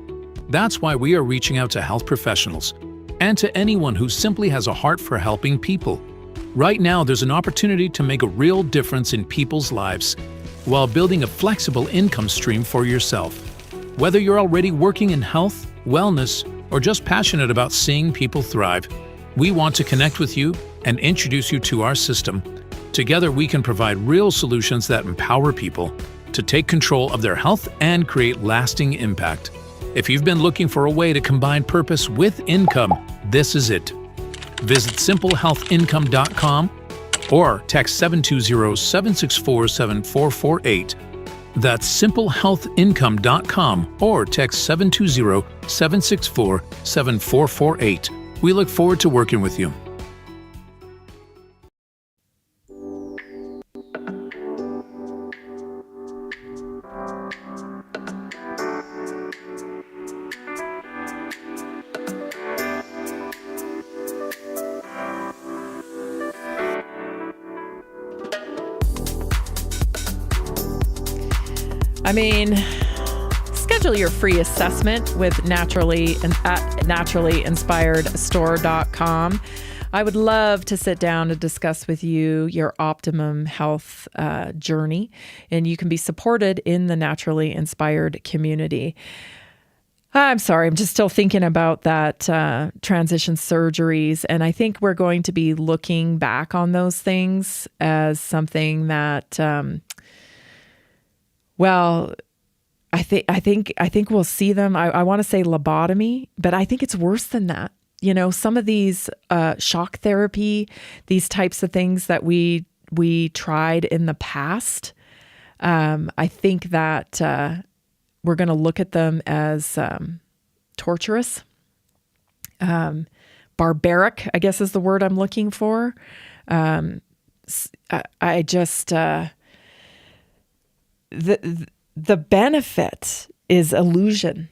That's why we are reaching out to health professionals and to anyone who simply has a heart for helping people. Right now, there's an opportunity to make a real difference in people's lives while building a flexible income stream for yourself. Whether you're already working in health, wellness, or just passionate about seeing people thrive, we want to connect with you and introduce you to our system. Together, we can provide real solutions that empower people to take control of their health and create lasting impact. If you've been looking for a way to combine purpose with income, this is it. Visit simplehealthincome.com or text 720-764-7448. That's simplehealthincome.com or text 720-764-7448. We look forward to working with you. I mean, schedule your free assessment with at naturallyinspiredstore.com. I would love to sit down and discuss with you your optimum health journey, and you can be supported in the Naturally Inspired community. I'm sorry, I'm just still thinking about that transition surgeries, and I think we're going to be looking back on those things as something that well, I think we'll see them. I want to say lobotomy, but I think it's worse than that. You know, some of these shock therapy, these types of things that we tried in the past, I think that we're going to look at them as torturous, barbaric, I guess is the word I'm looking for. I just... The benefit is illusion.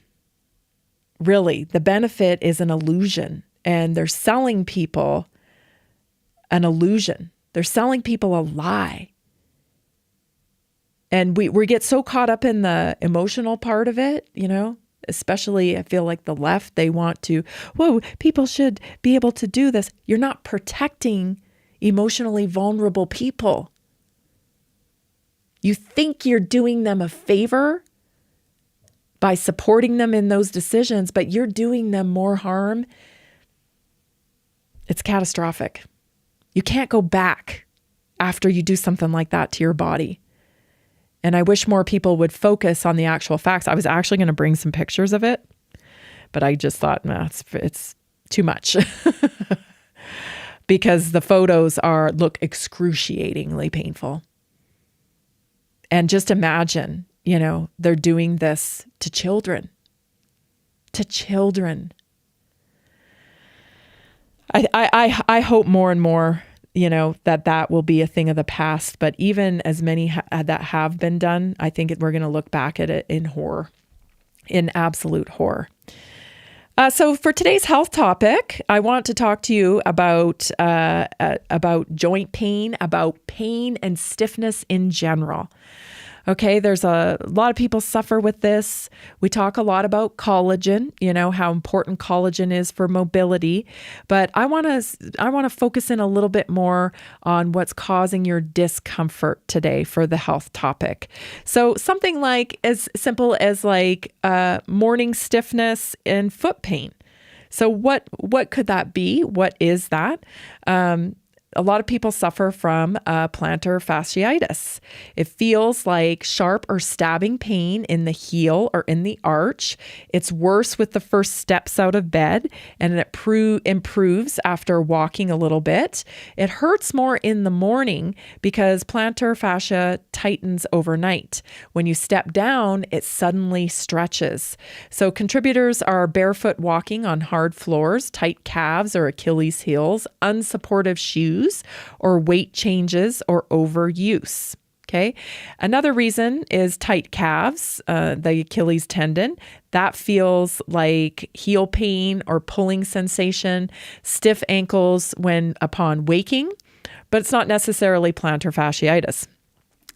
Really, the benefit is an illusion, and they're selling people an illusion. They're selling people a lie. And we get so caught up in the emotional part of it, you know, especially I feel like the left, they want to, whoa, people should be able to do this. You're not protecting emotionally vulnerable people. You think you're doing them a favor by supporting them in those decisions, but you're doing them more harm. It's catastrophic. You can't go back after you do something like that to your body. And I wish more people would focus on the actual facts. I was actually going to bring some pictures of it, but I just thought, nah, it's too much. Because the photos look excruciatingly painful. And just imagine, you know, they're doing this to children. To children. I hope more and more, you know, that will be a thing of the past. But even as many that have been done, I think we're going to look back at it in horror, in absolute horror. So for today's health topic, I want to talk to you about joint pain, about pain and stiffness in general. Okay, there's a lot of people suffer with this. We talk a lot about collagen, you know, how important collagen is for mobility. But I want to focus in a little bit more on what's causing your discomfort today for the health topic. So something like as simple as like morning stiffness and foot pain. So what could that be? What is that? A lot of people suffer from plantar fasciitis. It feels like sharp or stabbing pain in the heel or in the arch. It's worse with the first steps out of bed, and it improves after walking a little bit. It hurts more in the morning because plantar fascia tightens overnight. When you step down, it suddenly stretches. So contributors are barefoot walking on hard floors, tight calves or Achilles heels, unsupportive shoes, or weight changes or overuse. Okay. Another reason is tight calves, the Achilles tendon. That feels like heel pain or pulling sensation, stiff ankles upon waking, but it's not necessarily plantar fasciitis.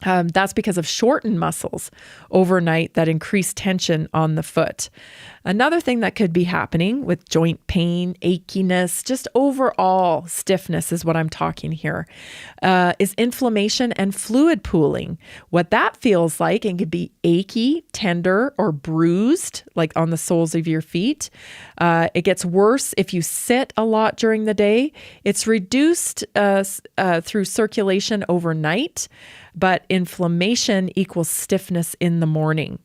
That's because of shortened muscles overnight that increase tension on the foot. Another thing that could be happening with joint pain, achiness, just overall stiffness is what I'm talking here, is inflammation and fluid pooling. What that feels like, it could be achy, tender, or bruised, like on the soles of your feet. It gets worse if you sit a lot during the day. It's reduced through circulation overnight, but inflammation equals stiffness in the morning.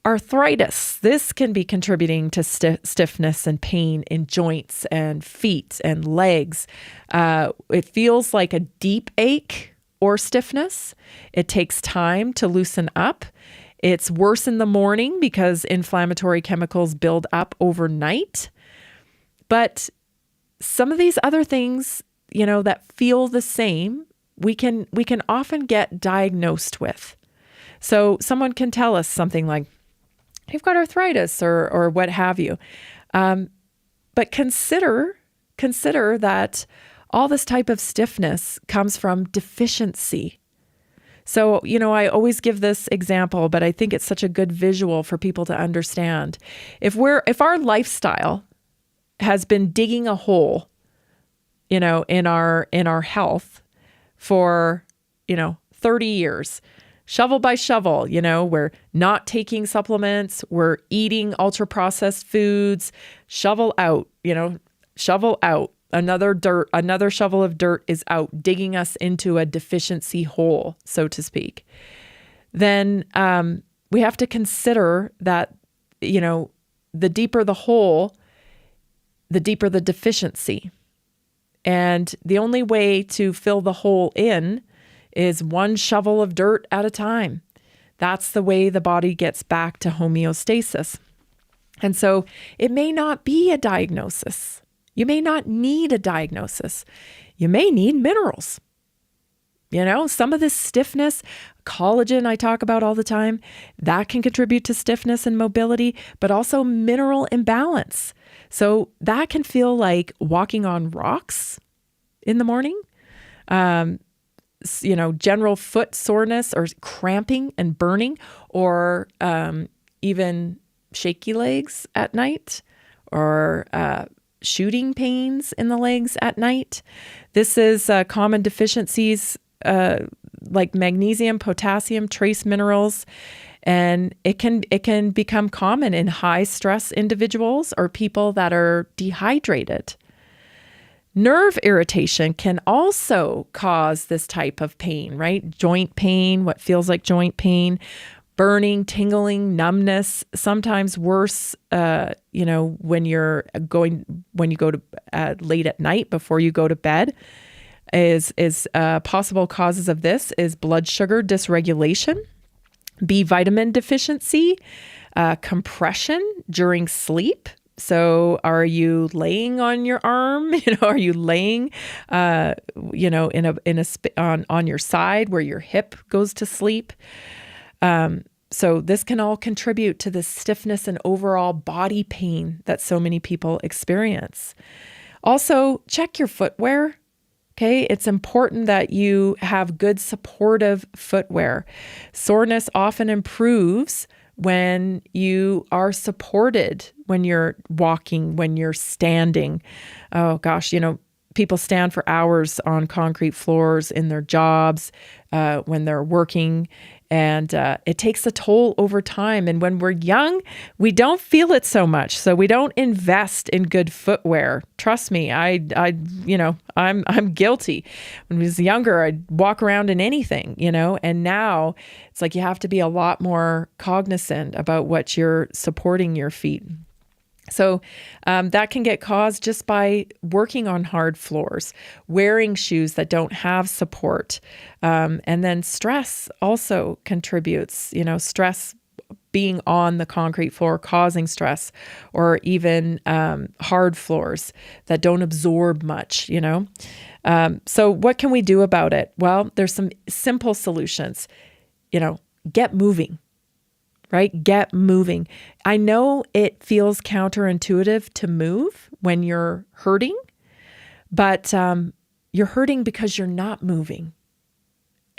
Arthritis, this can be contributing to stiffness and pain in joints and feet and legs. It feels like a deep ache or stiffness. It takes time to loosen up. It's worse in the morning because inflammatory chemicals build up overnight. But some of these other things, that feel the same, we can often get diagnosed with. So someone can tell us something like, you've got arthritis or what have you. But consider that all this type of stiffness comes from deficiency. So, I always give this example, but I think it's such a good visual for people to understand. If our lifestyle has been digging a hole, in our health for, 30 years, shovel by shovel, we're not taking supplements, we're eating ultra processed foods, shovel out. Another shovel of dirt is out, digging us into a deficiency hole, so to speak. Then we have to consider that, the deeper the hole, the deeper the deficiency. And the only way to fill the hole in is one shovel of dirt at a time. That's the way the body gets back to homeostasis. And so it may not be a diagnosis. You may not need a diagnosis. You may need minerals. Some of this stiffness, collagen I talk about all the time, that can contribute to stiffness and mobility, but also mineral imbalance. So that can feel like walking on rocks in the morning. General foot soreness or cramping and burning, or even shaky legs at night, or shooting pains in the legs at night. This is common deficiencies like magnesium, potassium, trace minerals, and it can become common in high stress individuals or people that are dehydrated. Nerve irritation can also cause this type of pain, right? Joint pain, what feels like joint pain, burning, tingling, numbness, sometimes worse, when you go to late at night before you go to bed. Is possible causes of this is blood sugar dysregulation, B vitamin deficiency, compression during sleep. So are you laying on your arm? Are you laying, on your side where your hip goes to sleep? So this can all contribute to the stiffness and overall body pain that so many people experience. Also, check your footwear. Okay, it's important that you have good supportive footwear. Soreness often improves when you are supported, when you're walking, when you're standing. Oh gosh, people stand for hours on concrete floors in their jobs, when they're working, and it takes a toll over time. And when we're young, we don't feel it so much. So we don't invest in good footwear. Trust me, I'm guilty. When I was younger, I'd walk around in anything, and now it's like you have to be a lot more cognizant about what you're supporting your feet. So that can get caused just by working on hard floors, wearing shoes that don't have support. And then stress also contributes, stress being on the concrete floor causing stress, or even hard floors that don't absorb much, So what can we do about it? Well, there's some simple solutions. Get moving. Right? Get moving. I know it feels counterintuitive to move when you're hurting, but you're hurting because you're not moving.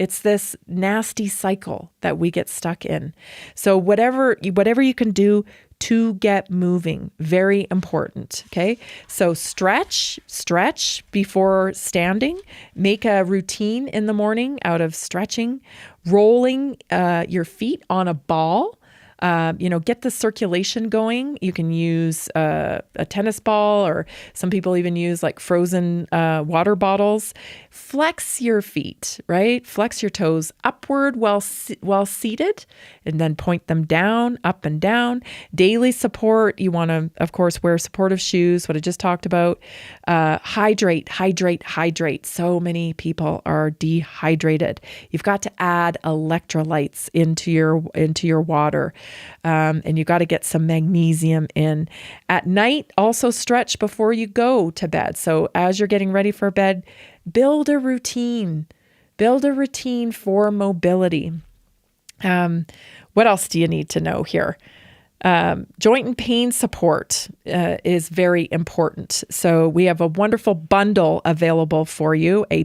It's this nasty cycle that we get stuck in. So whatever you can do to get moving, very important. Okay. So stretch before standing, make a routine in the morning out of stretching, rolling your feet on a ball. Get the circulation going. You can use a tennis ball, or some people even use like frozen water bottles. Flex your feet, right? Flex your toes upward while seated, and then point them down, up and down. Daily support. You want to, of course, wear supportive shoes, what I just talked about. Hydrate. So many people are dehydrated. You've got to add electrolytes into your water. And you got to get some magnesium in. At night, also stretch before you go to bed. So as you're getting ready for bed, build a routine. Build a routine for mobility. What else do you need to know here? Joint and pain support is very important. So we have a wonderful bundle available for you, a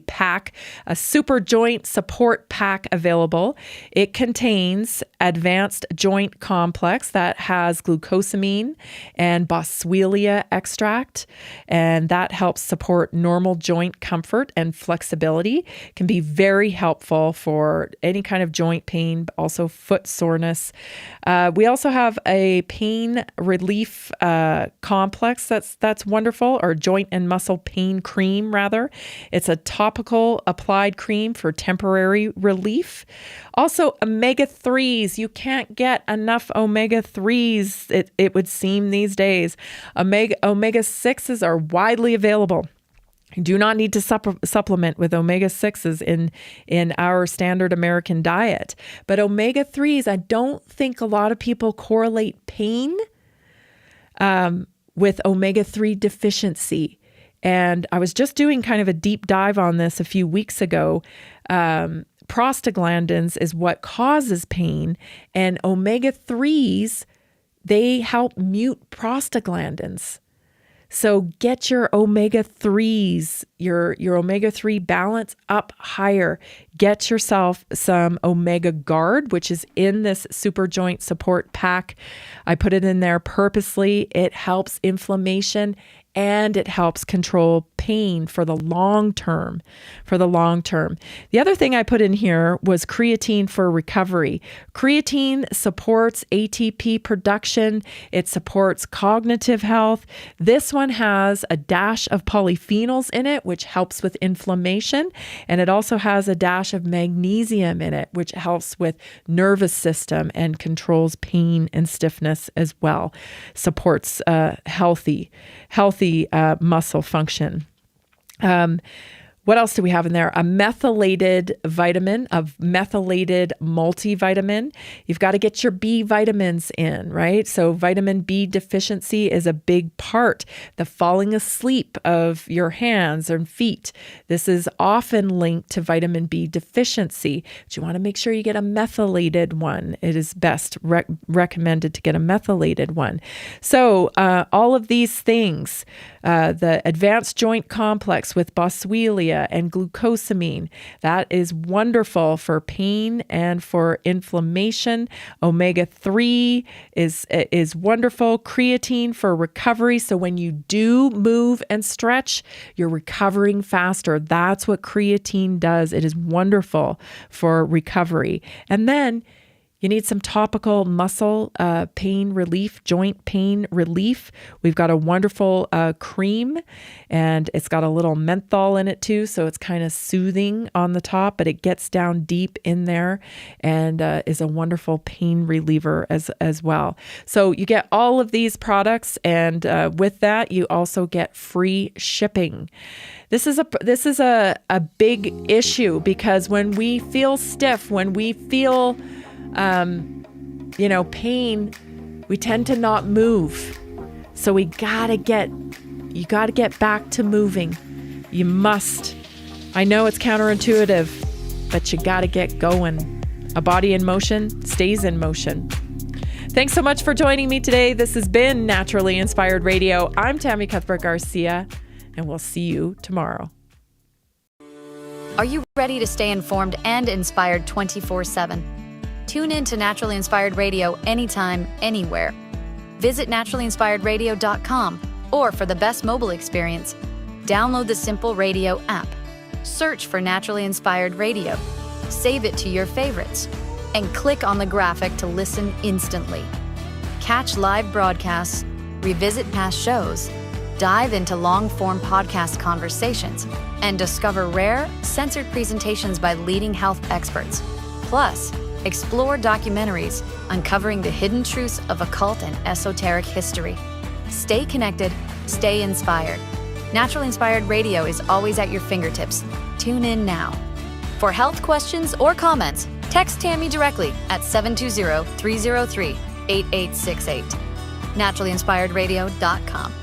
super joint support pack available. It contains advanced joint complex that has glucosamine and boswellia extract, and that helps support normal joint comfort and flexibility. Can be very helpful for any kind of joint pain, but also foot soreness. We also have a pain relief complex that's wonderful, or joint and muscle pain cream rather. It's a topical applied cream for temporary relief. Also omega-3s. You can't get enough omega-3s, it would seem these days. Omega-6s are widely available. You do not need to supplement with omega-6s in our standard American diet. But omega-3s, I don't think a lot of people correlate pain with omega-3 deficiency. And I was just doing kind of a deep dive on this a few weeks ago. Prostaglandins is what causes pain, and omega-3s, they help mute prostaglandins. So get your omega-3s, your omega-3 balance up higher. Get yourself some Omega Guard, which is in this super joint support pack. I put it in there purposely. It helps inflammation and it helps control pain for the long term. The other thing I put in here was creatine for recovery. Creatine supports ATP production. It supports cognitive health. This one has a dash of polyphenols in it, which helps with inflammation. And it also has a dash of magnesium in it, which helps with nervous system and controls pain and stiffness as well. Supports healthy muscle function. What else do we have in there? A methylated vitamin, a methylated multivitamin. You've got to get your B vitamins in, right? So vitamin B deficiency is a big part. The falling asleep of your hands and feet. This is often linked to vitamin B deficiency. But you want to make sure you get a methylated one. It is best recommended to get a methylated one. So all of these things, the advanced joint complex with boswellia and glucosamine. That is wonderful for pain and for inflammation. Omega-3 is wonderful. Creatine for recovery. So when you do move and stretch, you're recovering faster. That's what creatine does. It is wonderful for recovery. And then you need some topical muscle pain relief, joint pain relief. We've got a wonderful cream, and it's got a little menthol in it too, so it's kind of soothing on the top, but it gets down deep in there and is a wonderful pain reliever as well. So you get all of these products, and with that, you also get free shipping. This is a big issue, because when we feel stiff, when we feel pain, we tend to not move. So you gotta get back to moving. You must. I know it's counterintuitive, but you gotta get going. A body in motion stays in motion. Thanks so much for joining me today. This has been Naturally Inspired Radio. I'm Tammy Cuthbert Garcia, and we'll see you tomorrow. Are you ready to stay informed and inspired 24/7? Tune in to Naturally Inspired Radio anytime, anywhere. Visit naturallyinspiredradio.com, or for the best mobile experience, download the Simple Radio app. Search for Naturally Inspired Radio, save it to your favorites, and click on the graphic to listen instantly. Catch live broadcasts, revisit past shows, dive into long-form podcast conversations, and discover rare, censored presentations by leading health experts. Plus, explore documentaries uncovering the hidden truths of occult and esoteric history. Stay connected, stay inspired. Naturally Inspired Radio is always at your fingertips. Tune in now. For health questions or comments, text Tammy directly at 720-303-8868. naturallyinspiredradio.com.